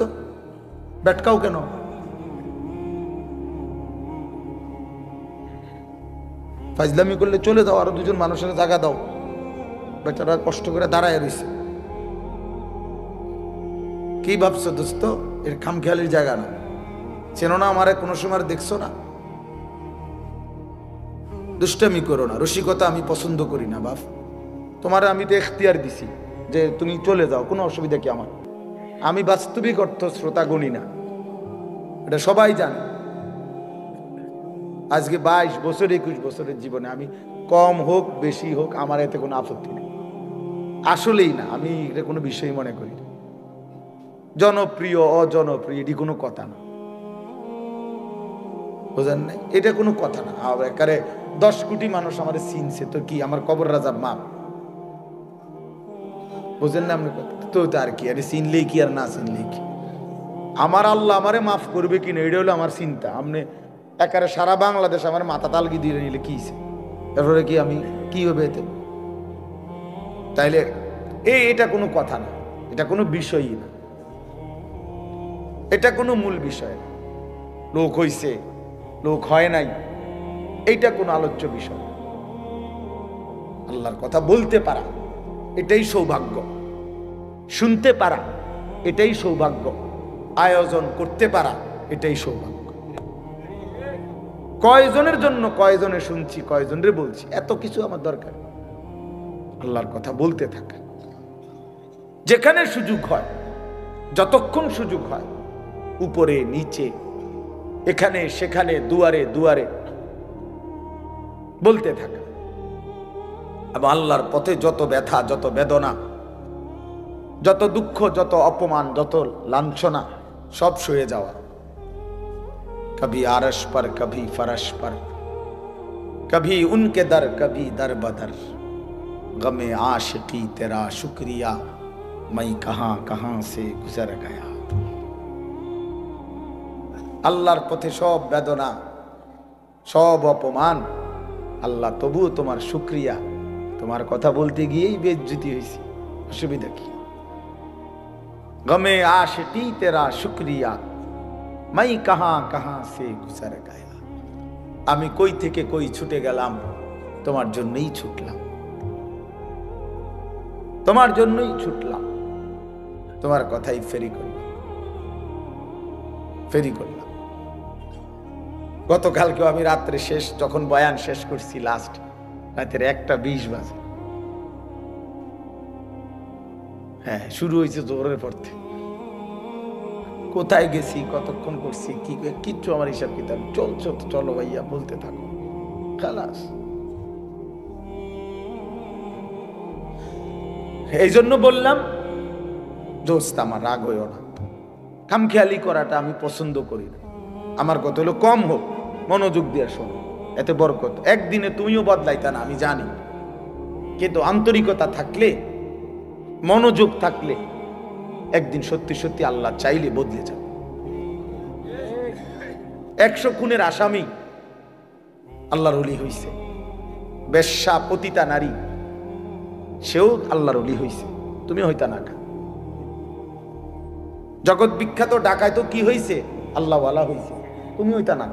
বেটকাও কেন? ফাজলামি করলে চলে যাও, আরো দুজন মানুষের জায়গা দাও, বেচারা কষ্ট করে দাঁড়ায় রয়েছে। কি ভাবছো দোস্ত? এর খামখেয়ালির জায়গা না। চেনো না আমারে? কোনো সময় দেখছো না? দুষ্টামি করো না, রসিকতা আমি পছন্দ করি না বাপ। তোমারে আমি তো এখতিয়ার দিছি যে তুমি চলে যাও, কোনো অসুবিধা কি আমার? আমি বাস্তবিক অর্থ শ্রোতা গণি না, এটা সবাই জানে। আজকে 22 বছর 21 বছরের জীবনে আমি কম হোক বেশি হোক আমার এতে কোনো আপত্তি নেই, আসলেই না। আমি এটা কোনো বিষয় মনে করি না। জনপ্রিয় অজনপ্রিয় এটি কোনো কথা না, বুঝেন নাই? এটা কোনো কথা না। একারে 10 কোটি মানুষ আমার চিনছে, তো কি আমার কবর রাজার মাপ? বুঝেন না আপনি? তো আর কি, আরে চিনলেই কি আর না চিনলেই কি? আমার আল্লাহ আমারে মাফ করবে কিনা এটা হলো আমার চিন্তা। আপনি একারে সারা বাংলাদেশ আমার মাথা তালগি দিয়ে নিলে কি, এরপরে কি আমি কি হবে এতে? তাইলে এটা কোনো কথা না, এটা কোনো বিষয়ই না, এটা কোনো মূল বিষয় না। লোক হইছে, লোক হয় নাই, এইটা কোনো আলোচ্য বিষয়। আল্লাহর কথা বলতে পারা এটাই সৌভাগ্য, শুনতে পারা এটাই সৌভাগ্য, আয়োজন করতে পারা এটাই সৌভাগ্য। কয়জনের জন্য কয়জনে শুনছি, কয়জনের বলছি, এত কিছু আমার দরকার। আল্লাহর কথা বলতে থাকা, যেখানে সুযোগ হয়, যতক্ষণ সুযোগ হয়, উপরে নিচে, এখানে সেখানে, দুয়ারে দুয়ারে বলতে থাকা। এবং আল্লাহর পথে যত ব্যথা, যত বেদনা, যত দুঃখ, যত অপমান, যত লাঞ্ছনা, সব সয়ে যাওয়া। কবি আরশ পর, কবি ফরশ পর, কবি উনকে দর, কবি দর বদর, গমে आशिकी तेरा शुक्रिया, मैं कहां कहां से गुजर गया। আল্লাহর পথে সব বেদনা, সব অপমান, আল্লাহ তবুও তোমার শুকরিয়া। তোমার কথা বলতে গিয়েই বেইজ্জতি হয়েছি, অসুবিধা কি? গমে आशिकी तेरा शुक्रिया, मैं कहां कहां से गुजर गया। আমি কই থেকে কই ছুটে গেলাম, তোমার জন্যই ছুটলাম, তোমার জন্যই ছুটলাম, তোমার কথাই ফেরি করলাম। গতকালকে আমি রাত্রে শেষ যখন বয়ান শেষ করছি, লাস্ট রাতের 1:20 বাজে। হ্যাঁ, শুরু হয়েছে জোরের পর থেকে। কোথায় গেছি, কতক্ষণ করছি, কি কিচ্ছু আমার হিসাব কিতাব। চলছো তো চলো ভাইয়া, বলতে থাকো, খালাস। এই জন্য বললাম দোস্ত, আমার রাগ হইও না, খামখেয়ালি করাটা আমি পছন্দ করি না। আমার কথা হলো কম হোক, মনোযোগ দিয়ে শোনো, এতে বরকত। একদিনে তুমিও বদলাইতা না আমি জানি, কিন্তু আন্তরিকতা থাকলে, মনোযোগ থাকলে একদিন সত্যি সত্যি আল্লাহ চাইলে বদলে যাবে। 100 খুনের আসামি আল্লাহর ওলি হইছে, বেশ্যা পতিতা নারী সেও আল্লাহর ওলি হইছে, তুমি হইতা না। জগৎ বিখ্যাত ডাকাইতো কি হইছে, আল্লাহ ওয়ালা হইছে, তুমি হইতা না।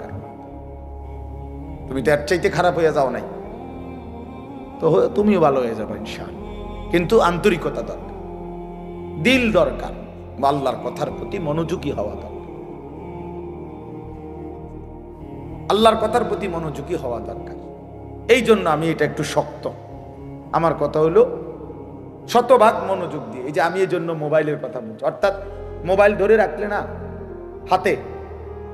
তুমি তো এর চাইতে খারাপ হয়ে যাও নাই, তো তুমিও ভালো হয়ে যাবে ইনশাআল্লাহ। কিন্তু আন্তরিকতা দরকার, দিল দরকার, আল্লাহর কথার প্রতি মনোযোগী হওয়া দরকার, আল্লাহর কথার প্রতি মনোযোগী হওয়া দরকার। এই জন্য আমি এটা একটু শক্ত। আমার কথা হলো শতভাগ মনোযোগ দিয়ে। এই যে আমি এই জন্য মোবাইলের কথা বলছি, অর্থাৎ মোবাইল ধরে রাখলে না হাতে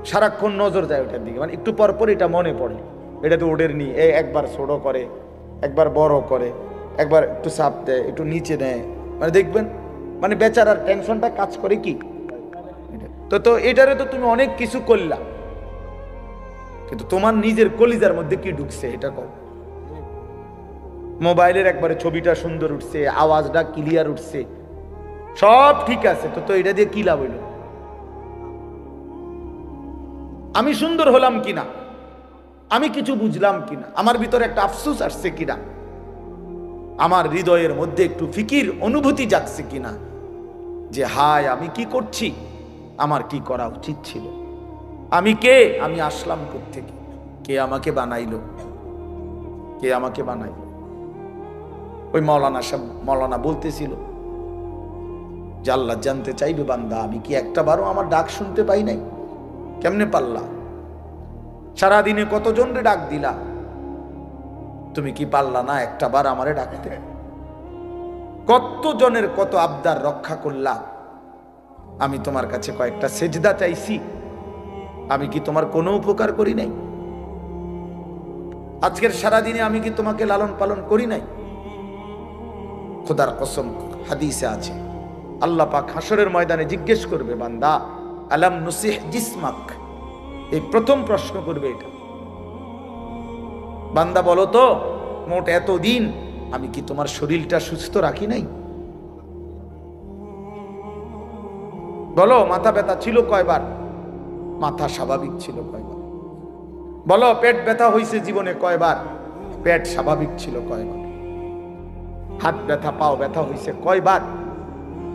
সারাক্ষণ নজর যায় ওটার দিকে, মানে একটু পর পর এটা মনে পড়ে, এটা তো ওদের নি, একবার ছোট করে, একবার বড় করে, একবার একটু চাপ দেয়, একটু নিচে দেয়, মানে দেখবেন মানে বেচারার টেনশনটা কাজ করে কি। তো এটারে তো তুমি অনেক কিছু করলা, কিন্তু তোমার নিজের কলিজার মধ্যে কি ঢুকছে এটা কও। মোবাইলের একবারে ছবিটা সুন্দর উঠছে, আওয়াজটা ক্লিয়ার উঠছে, সব ঠিক আছে, তো এটা দিয়ে কি লাভ হইল? আমি সুন্দর হলাম কিনা, আমি কিছু বুঝলাম কিনা, আমার ভিতরে একটা আফসোস আসছে কিনা, আমার হৃদয়ের মধ্যে একটু ফিকির অনুভূতি জাগছে কিনা যে হায় আমি কি করছি, আমার কি করা উচিত ছিল, আমি কে, আমি আসলাম কোত্থেকে, কে আমাকে বানাইলো, কে আমাকে বানাইলো। ওই মৌলানা বলতেছিল যে আল্লাহ জানতে চাইবে বান্দা আমি কি একটা বারও আমার ডাক শুনতে পাই নাই? কেমনে পারলা? সারাদিনে কতজনরে ডাক দিলা, তুমি কি পারলা না একটা বার আমারে ডাকতে? কতজনের কত আবদার রক্ষা করলা, আমি তোমার কাছে কয়েকটা সেজদা চাইছি, আমি কি তোমার কোনো উপকার করি নাই? আজকের সারাদিনে আমি কি তোমাকে লালন পালন করি নাই? খোদার কসম হাদিসে আছে আল্লাহ পাক হাসরের ময়দানে জিজ্ঞেস করবে বান্দা আলাম নুসিহ জিসমাক, এই প্রথম প্রশ্ন করবে এটা। বান্দা বলো তো মোট এতদিন আমি কি তোমার শরীরটা সুস্থ রাখি নাই? বলো মাথা ব্যথা ছিল কয়বার? মাথা স্বাভাবিক ছিল কয়বার? বলো পেট ব্যথা হয়েছে জীবনে কয়বার? পেট স্বাভাবিক ছিল কয়বার? হাত ব্যথা পাও ব্যথা হয়েছে কয়বার?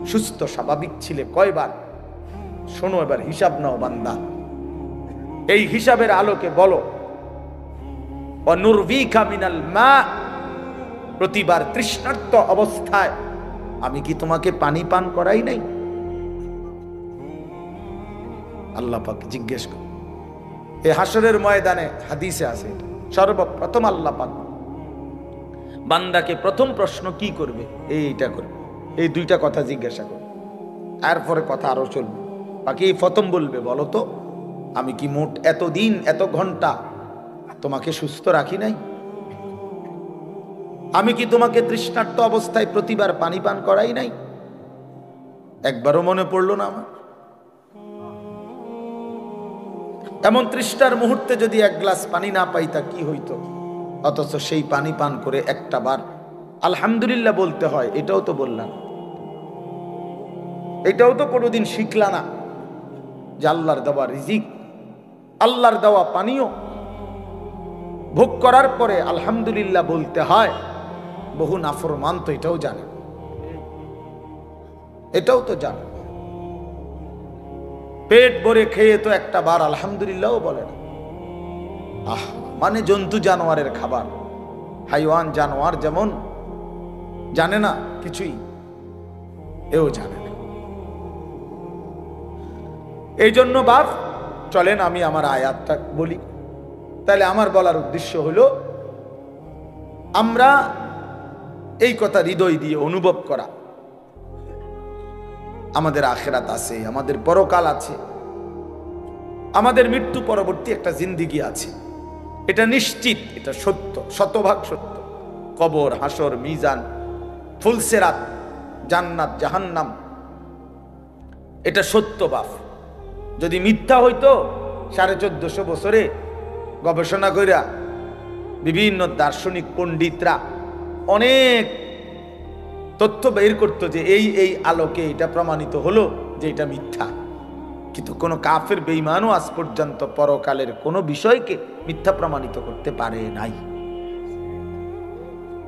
সুস্থ স্বাভাবিক ছিলে কয়বার? শোনো এবার হিসাব নাও বান্দা, এই হিসাবের আলোকে বলো অনুরবিকা মিনাল মা, প্রতিবার তৃষ্ণার্ত অবস্থায় আমি কি তোমাকে পানি পান করাই নাই? আল্লাহ পাক জিজ্ঞেস কর এই হাসরের ময়দানে, হাদিসে আছে সর্বপ্রথম আল্লাহ পাক বান্দাকে প্রথম প্রশ্ন কি করবে? এইটা করবে, এই দুইটা কথা জিজ্ঞাসা করবে, এরপরে কথা আরো চলবে। বাকি প্রথম বলবে বলো তো আমি কি মোট এতদিন এত ঘন্টা তোমাকে সুস্থ রাখি নাই? আমি কি তোমাকে তৃষ্ণার্ত অবস্থায় প্রতিবার পানি পান করাই নাই? একবারও মনে পড়লো না আমার? এমন তৃষ্ণার মুহূর্তে যদি এক গ্লাস পানি না পাইতা কি হইতো? অথচ সেই পানি পান করে একটা বার আলহামদুলিল্লাহ বলতে হয়, এটাও তো বললাম, এটাও তো কোনোদিন শিখলা না যে আল্লাহর দেওয়া রিজিক, আল্লাহর দেওয়া পানীয় ভোগ করার পরে আলহামদুলিল্লাহ বলতে হয়। বহু নাফরমান তো এটাও জানে, এটাও তো জানে, পেট ভরে খেয়ে তো একটা বার আলহামদুলিল্লাহও বলে না। মানে জন্তু জানোয়ারের খাবার, হাইওয়ান জানোয়ার যেমন জানে না কিছুই, এও জানে না। এই জন্য বাপ চলেন আমি আমার আয়াতটা বলি। তাহলে আমার বলার উদ্দেশ্য হলো আমরা এই কথা হৃদয় দিয়ে অনুভব করা, আমাদের আখিরাত আছে, আমাদের পরকাল আছে, আমাদের মৃত্যু পরবর্তী একটা জিন্দেগি আছে, এটা নিশ্চিত, এটা সত্য, শতভাগ সত্য। কবর, হাসর, মিজান, ফুলসেরাত, জান্নাত, জাহান্নাম, এটা সত্য বাপ। যদি মিথ্যা হইতো 1450 বছরে গবেষণা কইরা বিভিন্ন দার্শনিক পণ্ডিতরা অনেক তথ্য বের করতো যে এই এই আলোকে এটা প্রমাণিত হলো যে এটা মিথ্যা। কিন্তু কোনো কাফের বেঈমানও আজ পর্যন্ত পরকালের কোনো বিষয়কে মিথ্যা প্রমাণিত করতে পারে নাই।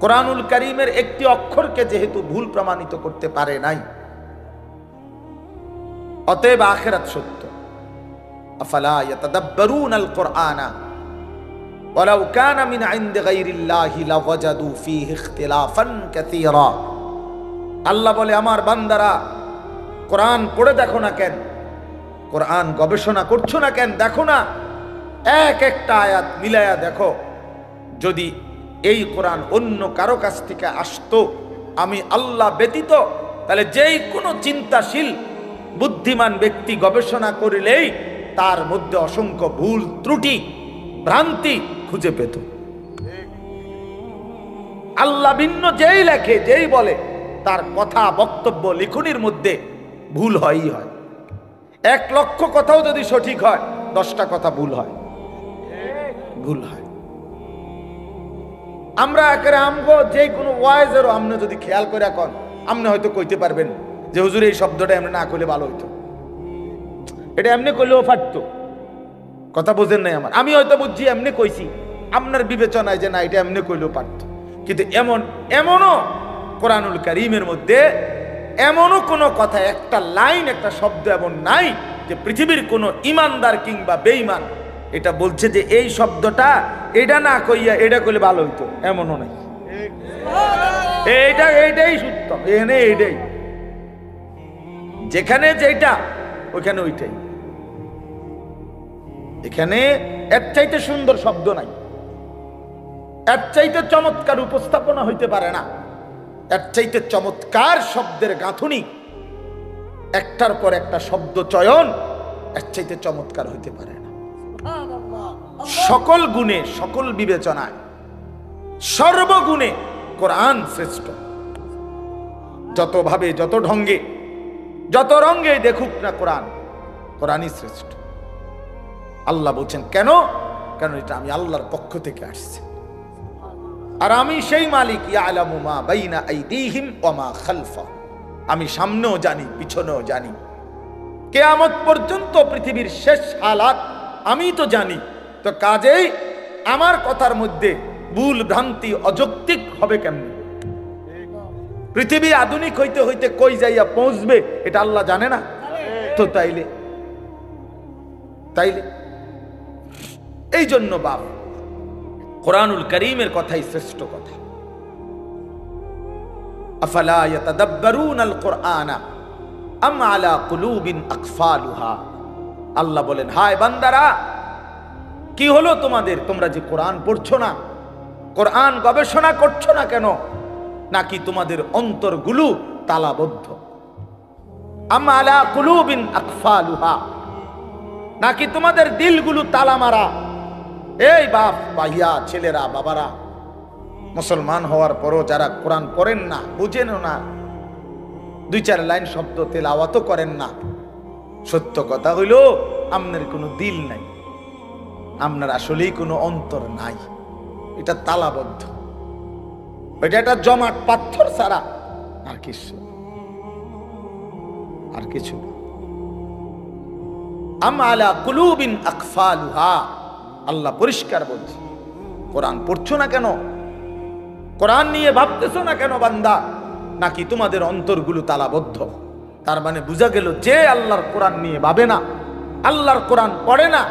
কোরআনুল কারীমের একটি অক্ষরকে যেহেতু ভুল প্রমাণিত করতে পারে নাই, অতএব আখিরাত সত্য। আফালা ইয়াতাদাব্বারুনাল কুরআনা ওয়ালাউ কানা মিন ইনদি গায়রিল্লাহি লাওয়াজাদু ফীহি ইখতিলাফান কাসীরা। আল্লাহ বলে আমার বান্দারা কোরআন পড়ে দেখো না কেন, কোরআন গবেষণা করছো না কেন, দেখো না এক একটা আয়াত মিলায়া দেখো, যদি এই কোরআন অন্য কারো কাছ থেকে আসতো আমি আল্লাহ ব্যতীত, তাহলে যেই কোনো চিন্তাশীল বুদ্ধিমান ব্যক্তি গবেষণা করিলেই তার মধ্যে অসংখ্য ভুল ত্রুটি ভ্রান্তি খুঁজে পেত। আল্লাহ ভিন্ন যেই লেখে যেই বলে তার কথা বক্তব্য লিখনির মধ্যে ভুল হয়ই হয়। 1 লক্ষ কথাও যদি সঠিক হয় 10টা কথা ভুল হয়। আমরা একেবারে আমগো যে কোনো ওয়াইজেরও আমনে যদি খেয়াল করে এখন আপনি হয়তো কইতে পারবেন যে হুজুর এই শব্দটা এমনি না কইলে ভালো হইতো, এটা এমনি কইলেও পারতো। কথা বোঝেন নাই আমার, আমি হয়তো বুঝছি এমনি কইছি, আপনার বিবেচনায় যে না এটা এমনি কইলেও পারতো। কিন্তু এমনও কোরআনুল কারীমের মধ্যে এমনও কোনো কথা, একটা লাইন, একটা শব্দ এমন নাই যে পৃথিবীর কোনো ইমানদার কিংবা বেঈমান এটা বলছে যে এই শব্দটা এটা না কইয়া এটা কইলে ভালো হইতো, এমনও নাই। এইটাই সত্য, এইটাই যেখানে যেটা ওইখানে ওইটাই। এখানে এর চাইতে সুন্দর শব্দ নাই, এর চাইতে চমৎকার উপস্থাপনা হইতে পারে না, এর চাইতে চমৎকার শব্দের গাঁথুনি, একটার পর একটা শব্দ চয়ন এর চাইতে চমৎকার হইতে পারে না। সকল গুণে, সকল বিবেচনায়, সর্বগুণে কোরআন শ্রেষ্ঠ। যত ভাবে, যত ঢঙ্গে, যত রঙ্গে দেখুক না কোরআনই শ্রেষ্ঠ। আল্লাহ বলছেন কেন? কারণ এটা আমি আল্লাহর পক্ষ থেকে আসছে, আর আমি সেই মালিক, ইয়ালামু মা বাইনা আইদিহিম ওয়া মা খালফাহুম, আমি সামনেও জানি পিছনেও জানি, কিয়ামত পর্যন্ত পৃথিবীর শেষ হালাত আমি তো জানি। তো কাজেই আমার কথার মধ্যে ভুল ভ্রান্তি অযৌক্তিক হবে কেমনে? পৃথিবী আধুনিক হইতে হইতে কই যাইয়া পৌঁছবে এটা আল্লাহ জানে না তো? তাইলে এই জন্য বাপ কোরআনুল কারীমের কথাই শ্রেষ্ঠ কথা। আফালা ইয়াতাদাব্বারুনাল কুরআনা আম আলা কুলুবিন আকফালুহা। আল্লাহ বলেন, হায় বান্দারা, কি হলো তোমাদের? তোমরা যে কোরআন পড়ছো না, কোরআন গবেষণা করছো না কেন? নাকি তোমাদের অন্তরগুলো তালাবদ্ধ? আম আলা কুলুবিন আকফালুহা, নাকি তোমাদের দিলগুলো তালা মারা? এই বাপ ভাইয়া, ছেলেরা, বাবারা, মুসলমান হওয়ার পরও যারা কোরআন পড়েন না, বুঝেন না, 2-4 লাইন শব্দ তেলাওয়াতও করেন না, সত্য কথা হইল আপনার কোনো দিল নাই, আপনার আসলেই কোনো অন্তর নাই, এটা তালাবদ্ধ, এটা একটা জমাট পাথর ছাড়া আর কিছু। আম আলা কুলুবিন আকফালুহা, আল্লাহ পরিষ্কার বলছে। কোরআন পড়ছো না কেন? কোরআন নিয়ে ভাবতেছো না কেন বান্দা? নাকি তোমাদের অন্তরগুলো তালাবদ্ধ? তার মানে বোঝা গেল যে আল্লাহর কোরআন নিয়ে ভাবে না, আল্লাহর কোরআন পড়ে না,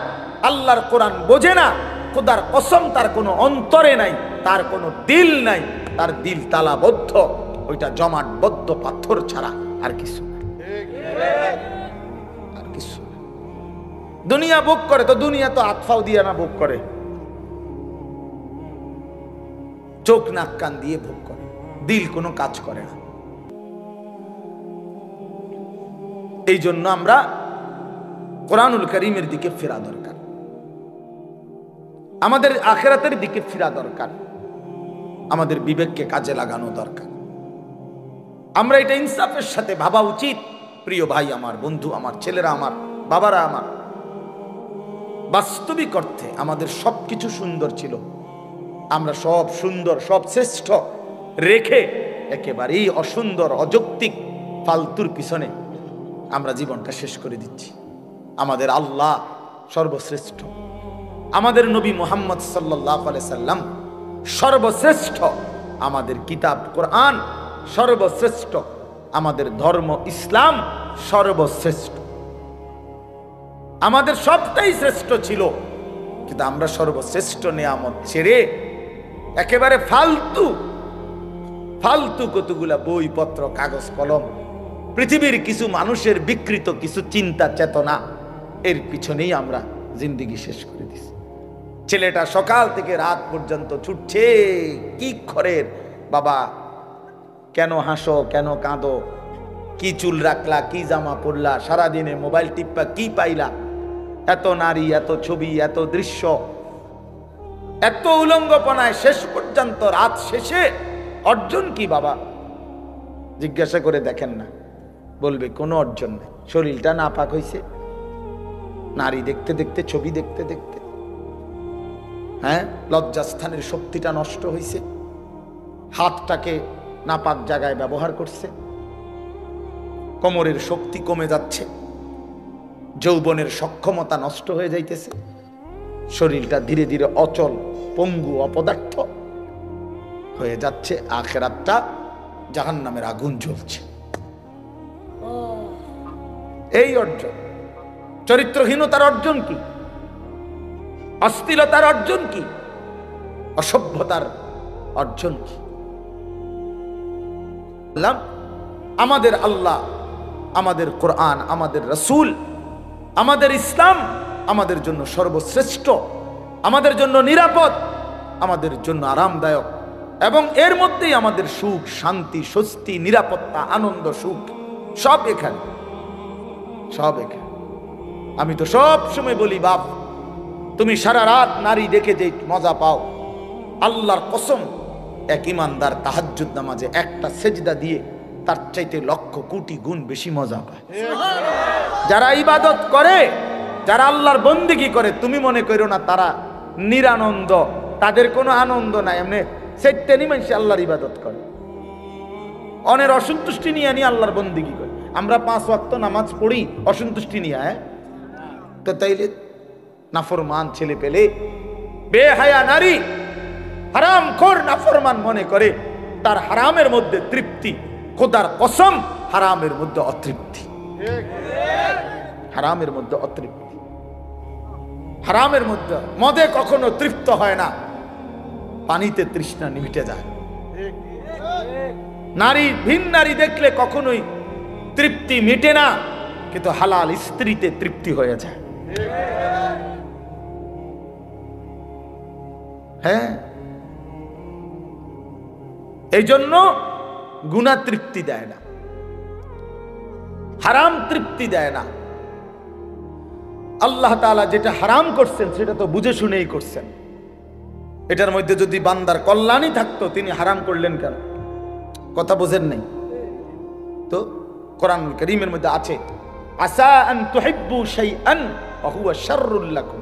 আল্লাহর কোরআন বোঝে না, খোদার কসম তার কোনো অন্তরে নাই, তার কোনো দিল নাই, তার দিল তালাবদ্ধ, ওইটা জমাটবদ্ধ পাথর ছাড়া আর কিছু না। দুনিয়া ভোগ করে তো দুনিয়া তো আতফাও দিয়ে না ভোগ করে, চোখ নাক কান দিয়ে ভোগ করে, দিল কোনো কাজ করে না। এই জন্য আমরা কোরআনুল কারীমের দিকে ফেরা দরকার, আমাদের আখিরাতের দিকে ফেরা দরকার, আমাদের বিবেককে কাজে লাগানো দরকার। আমরা এটা ইনসাফের সাথে ভাবা উচিত। প্রিয় ভাই আমার, বন্ধু আমার, ছেলেরা আমার, বাবারা আমার, বাস্তবিক অর্থে আমাদের সবকিছু সুন্দর ছিল, আমরা সব সুন্দর, সব শ্রেষ্ঠ রেখে একেবারেই অসুন্দর, অযৌক্তিক, ফালতুর পিছনে আমরা জীবনটা শেষ করে দিচ্ছি। আমাদের আল্লাহ সর্বশ্রেষ্ঠ, আমাদের নবী মুহাম্মদ সাল্লাল্লাহু আলাইহি সাল্লাম সর্বশ্রেষ্ঠ, আমাদের কিতাব কোরআন সর্বশ্রেষ্ঠ, আমাদের ধর্ম ইসলাম সর্বশ্রেষ্ঠ, আমাদের সবটাই শ্রেষ্ঠ ছিল। কিন্তু আমরা সর্বশ্রেষ্ঠ নিয়ামত ছেড়ে একেবারে ফালতু কতগুলা বইপত্র, কাগজ কলম, পৃথিবীর কিছু মানুষের বিকৃত কিছু চিন্তা চেতনা, এর পিছনেই আমরা জিন্দেগি শেষ করে দিছি। ছেলেটা সকাল থেকে রাত পর্যন্ত ছুটছে, কি খরের বাবা, কেন হাসো, কেন কাঁদো, কি চুল রাখলা, কি জামা পরলা, সারাদিনে মোবাইল টিপ্পা কি পাইলা, এত নারী, এত ছবি, এত দৃশ্য, এত উলঙ্গপনায় শেষ পর্যন্ত রাত শেষে অর্জন কি বাবা? জিজ্ঞাসা করে দেখেন না, বলবে কোনো অর্জন নেই। শরীরটা নাপাক হয়েছে, নারী দেখতে দেখতে, ছবি দেখতে দেখতে, হ্যাঁ, লজ্জাস্থানের শক্তিটা নষ্ট হয়েছে, হাতটাকে নাপাক জায়গায় ব্যবহার করছে, কোমরের শক্তি কমে যাচ্ছে, যৌবনের সক্ষমতা নষ্ট হয়ে যাইতেছে, শরীরটা ধীরে ধীরে অচল, পঙ্গু, অপদার্থ হয়ে যাচ্ছে, আখিরাতটা জাহান্নামের আগুন জ্বলছে। এই অর্জন। চরিত্রহীনতার অর্জন কি? অশ্লীলতার অর্জন কি? অসভ্যতার অর্জন কি? আমাদের আল্লাহ, আমাদের কোরআন, আমাদের রাসূল, আমাদের ইসলাম আমাদের জন্য সর্বশ্রেষ্ঠ, আমাদের জন্য নিরাপদ, আমাদের জন্য আরামদায়ক, এবং এর মধ্যেই আমাদের সুখ, শান্তি, স্বস্তি, নিরাপত্তা, আনন্দ, সুখ সব এখানে, সব এখানে। আমি তো সব সময় বলি, বাপ, তুমি সারা রাত নারী দেখে যে মজা পাও, আল্লাহর কসম, এক ইমানদার তাহাজ্জুদ নামাজে একটা সেজদা দিয়ে তার চাইতে লক্ষ কোটি গুণ বেশি মজা পায়। যারা ইবাদত করে, যারা আল্লাহর বন্দেগী করে, তুমি মনে করো না তারা নিরানন্দ, তাদের কোনো আনন্দ নাই। এমনি সেটানি মানুষ আল্লাহর ইবাদত করে, অনের অসন্তুষ্টি নিয়ে নিয়ে আল্লাহর বন্দেগী করে। আমরা 5 ওয়াক্ত নামাজ পড়ি অসন্তুষ্টি নিয়ে, হ্যাঁ, তো তাইলে নাফরমান ছেলে পেলে, বেহায়া নারী, হারামখোর নাফরমান মনে করে তার হারামের মধ্যে তৃপ্তি। খোদার কসম, হারামের মধ্যে অতৃপ্তি, হারামের মধ্যে অতৃপ্তি। হারামের মধ্যে মদে কখনো তৃপ্ত হয় না, পানিতে তৃষ্ণা মিটে যায়। নারী, ভিন নারী দেখলে কখনোই তৃপ্তি মিটে না, কিন্তু হালাল স্ত্রীতে তৃপ্তি হয়ে যায়। হ্যাঁ, এই জন্য গুনাহ তৃপ্তি দেয় না, হারাম তৃপ্তি দেয় না। আল্লাহ তাআলা যেটা হারাম করছেন সেটা তো বুঝে শুনেই করছেন। এটার মধ্যে যদি বান্দার কল্যাণই থাকতো, তিনি হারাম করলেন কেন? কথা বোঝেন নাই তো? কোরআনুল কারীমের মধ্যে আছে, আসা আন তুহিব্বু শাইআন ওয়া হুয়া শাররুল লাকুম।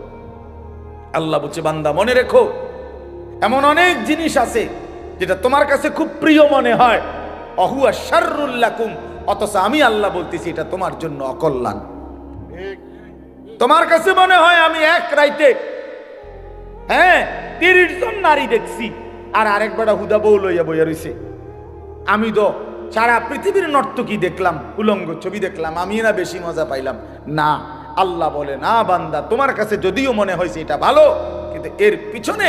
আল্লাহ বলছে, বান্দা মনে রেখো, এমন অনেক জিনিস আছে যেটা তোমার কাছে খুব প্রিয় মনে হয়, ওয়া হুয়া শাররুল লাকুম, অথচ আমি আল্লাহ বলতেছি এটা তোমার জন্য অকল্যাণ। তোমার কাছে মনে হয় আমি এক রাইতে, হ্যাঁ, 30 জন নারী দেখছি, আর আরেকবার হুদা বউ লইয়া বইয়া রইছে। আমি তো সারা পৃথিবীর নর্তকী দেখলাম, উলঙ্গ ছবি দেখলাম, আমি না বেশি মজা পাইলাম? না, আল্লাহ বলে, না বান্দা, তোমার কাছে যদিও মনে হয়েছে এটা ভালো, কিন্তু এর পিছনে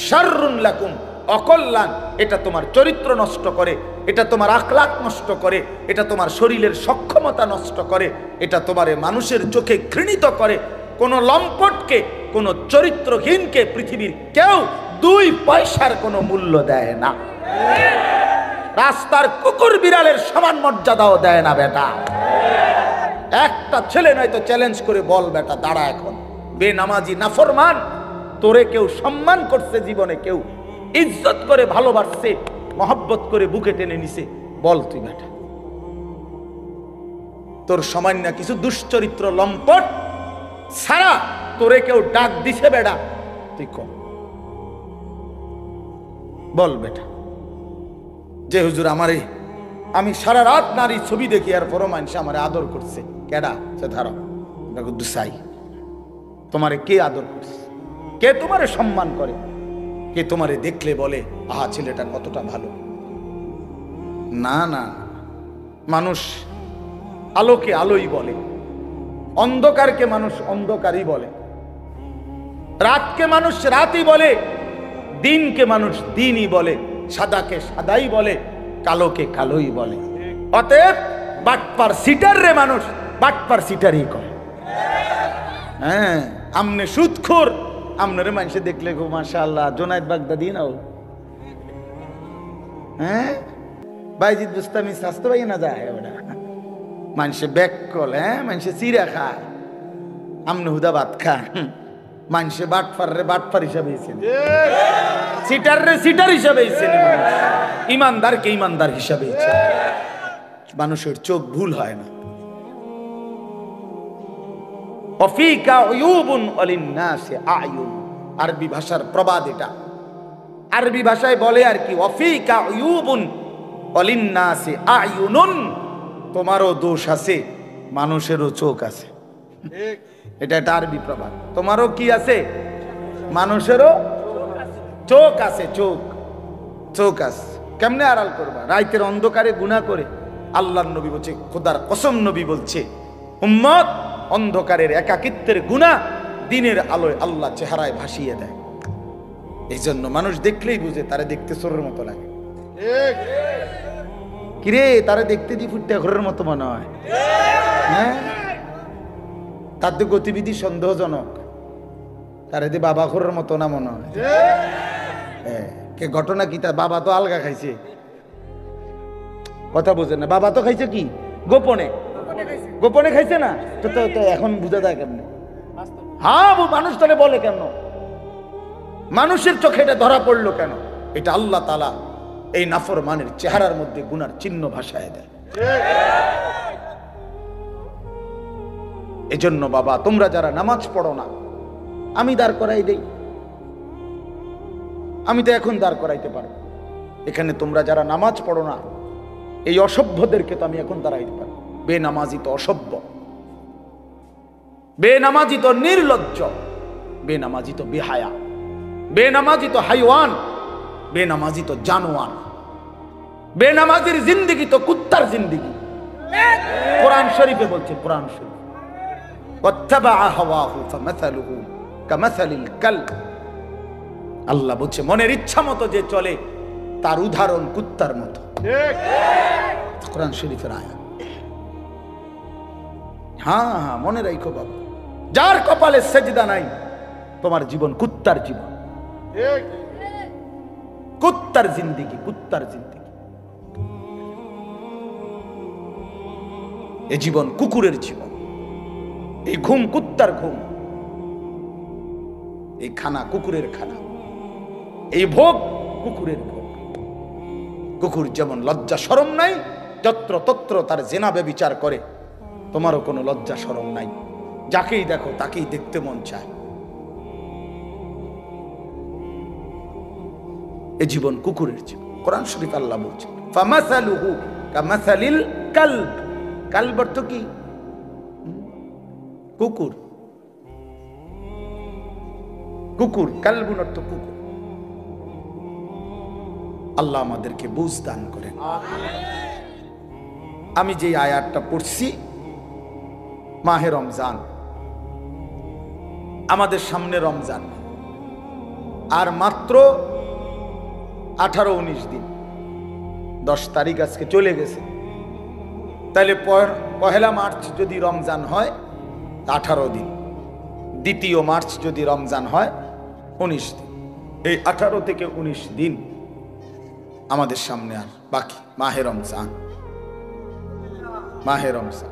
শাররুন লাকুম, অকল্যাণ। এটা তোমার চরিত্র নষ্ট করে, এটা তোমার আখলাক নষ্ট করে, এটা তোমার শরীরের সক্ষমতা নষ্ট করে, এটা তোমার মানুষের চোখে ঘৃণিত করে। কোন লম্পটকে, কোন চরিত্রহীনকে পৃথিবীর কেউ 2 পয়সার কোনো মূল্য দেয় না। রাস্তার কুকুর বিড়ালের সমান মর্যাদাও দেয় না বেটা। একটা ছেলে নয়তো চ্যালেঞ্জ করে বল, বেটা দাঁড়া, এখন বেনামাজি নাফরমান, তোরে কেউ সম্মান করছে জীবনে, কেউ ইজ্জত করে ভালোবাসছে, মহব্বত করে বুকে টেনে নিছে, বল তুই বেটা, তোর সামান্য কিছু দুশ্চরিত্র লম্পট ছাড়া তোরে কেউ ডাক দিছে বেটা, তুই কম বল বেটা। যে হুজুর আমারে, আমি সারা রাত নারী ছবি দেখি, আর পরও মানুষ আমারে আদর করছে, কেডা? সে ধারো দুসাই, তোমারে কে আদর করছে? কে তোমারে সম্মান করে? কে তোমারে দেখলে বলে আহা ছেলেটা কতটা ভালো? না না, মানুষ আলোকে আলোই বলে, অন্ধকারকে মানুষ অন্ধকারই বলে, রাতকে মানুষ রাতই বলে, দিনকে মানুষ দিনই বলে, সাদাকে সাদাই বলে, কালোকে কালোই বলে। অতএব বাটপার সিটার রে মানুষ বাটপার সিটারই করে। হ্যাঁ, আমনে সুদখোর, আমনের মানুষে দেখলে গো মাশাআল্লাহ জোনায়েদ বাগদাদি নাও, হ্যাঁ, বাইজিদ বুস্তামি স্বাস্থ্য ভাই না যায় ওটা মানুষে ব্যাক কল, হ্যাঁ মানুষে চিরা খায়, আমনে হুদা ভাত খায়, মানুষে বাটফার রে বাটফার হিসাবে সিটার রে সিটার হিসাবে ইমানদারকে ইমানদার হিসাবে মানুষের চোখ ভুল হয় না। আরবি ভাষার প্রবাদ এটা, আরবি ভাষায় বলে আর কি, ওয়াফিকা উয়ুবুন ওয়ালিন্নাসি আয়ুনুন, তোমারও দোষ আছে মানুষেরও চোখ আছে। এটা একটা আরবি প্রবাদ। তোমারও কি আছে? মানুষেরও চোখ আছে, চোখ চোখ আছে। কেমনে আড়াল করবা? রাইতের অন্ধকারে গুনাহ করে। আল্লাহর নবী বলছে, খোদার কসম নবী বলছে, উম্মত অন্ধকারের একাকিত্বের গুনাহ দিনের আলোয় আল্লাহ চেহারায় ভাসিয়ে দেয়। এই জন্য মানুষ দেখলেই বুঝে তারে দেখতে চোরের মতো লাগে। কিরে তারে দেখতে দি ফুটতে ঘরের মতো মনে হয়, হ্যাঁ তাদের গতিবিধি সন্দেহজনক, তারে দি বাবা ঘরের মতো না মনে হয়। কে ঘটনা কি? তার বাবা তো আলগা খাইছে, কথা বোঝেন না। বাবা তো খাইছে কি গোপনে, গোপনে খাইছে না তো তো এখন বুঝা যায় কেমনে? হ্যাঁ মানুষ তাহলে বলে কেন? মানুষের চোখে এটা ধরা পড়লো কেন? এটা আল্লাহ তাআলা এই নাফরমানের চেহারার মধ্যে গুনার চিহ্ন ভাসায় দেয়। এজন্য বাবা তোমরা যারা নামাজ পড়ো না, আমি দাঁড় করাই দেই, আমি তো এখন দাঁড় করাইতে পারবো এখানে। তোমরা যারা নামাজ পড়ো না, এই অসভ্যদেরকে তো আমি এখন দাঁড়াইতে পারবো। বেনামাজি তো অসভ্য, বেনামাজি তো নির্লজ্জ, বেনামাজি তো বেহায়া, বেনামাজি তো হাইওয়ান, বেনামাজি তো জানোয়ার, বেনামাজির জিন্দেগি তো কুত্তার জিন্দেগি। কোরআন শরীফে বলছে, কোরআন শরীফ, ওয়াত্তাবাআ হাওয়াহু ফামাসালুহু কামাসালিল কালব। আল্লাহ বলছে মনের ইচ্ছা মতো যে চলে তার উদাহরণ কুত্তার মতো। কোরআন শরীফের আয়াত। হ্যাঁ হ্যাঁ মনে রাখো বাবা, যার কপালে সেজদা নাই তোমার জীবন কুত্তার জীবন, কুত্তার জিন্দেগি, কুত্তার জিন্দেগি। এই জীবন কুকুরের জীবন, এই ঘুম কুত্তার ঘুম, এই খানা কুকুরের খানা, এই ভোগ কুকুরের ভোগ। কুকুর যেমন লজ্জা শরম নাই, যত্র তত্র তার জেনা ব্যভিচার করে, তোমারও কোনো লজ্জা শরম নাই, যাকেই দেখো তাকেই দেখতে মন চায়। এই জীবন কুকুরের জীবন। কোরআন শরীফ আল্লাহ বলছে ফামাসালুহু কামাসালিল কালব। কালব অর্থ কি? কুকুর, কুকুর, কালবুন অর্থ কুকুর। আল্লাহ আমাদেরকে বুঝ দান করেন। আমি যে আয়াতটা পড়ছি, মাহে রমজান, আমাদের সামনে রমজান আর মাত্র 18-19 দিন, 10 তারিখ আজকে চলে গেছে। তাহলে পহেলা মার্চ যদি রমজান হয় 18 দিন, 2 মার্চ যদি রমজান হয় 19 দিন। এই 18 থেকে 19 দিন আমাদের সামনে আর বাকি। মাহে রমজান, মাহে রমজান।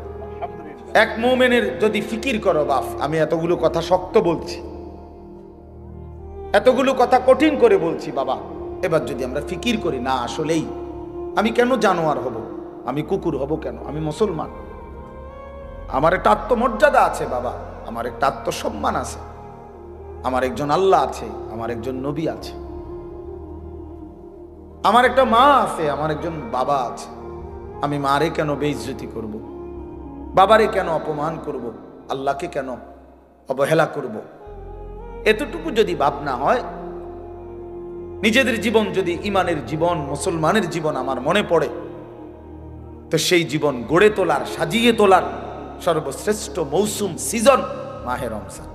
এক মুমিনের যদি ফিকির করো, বাপ আমি এতগুলো কথা শক্ত বলছি, এতগুলো কথা কঠিন করে বলছি বাবা, এবার যদি আমরা ফিকির করি, না আসলেই আমি কেন জানোয়ার হব, আমি কুকুর হব কেন? আমি মুসলমান, আমার একটা আত্মমর্যাদা আছে বাবা, আমার একটা আত্মসম্মান আছে, আমার একজন আল্লাহ আছে, আমার একজন নবী আছে, আমার একটা মা আছে, আমার একজন বাবা আছে। আমি মারে কেন বেইজ্জতি করব? বাবারে কেন অপমান করব? আল্লাহকে কেন অবহেলা করব? এতটুকু যদি ভাবনা হয়, নিজেদের জীবন যদি ইমানের জীবন, মুসলমানের জীবন আমার মনে পড়ে, তো সেই জীবন গড়ে তোলার, সাজিয়ে তোলার সর্বশ্রেষ্ঠ মৌসুম, সিজন মাহে রমজান।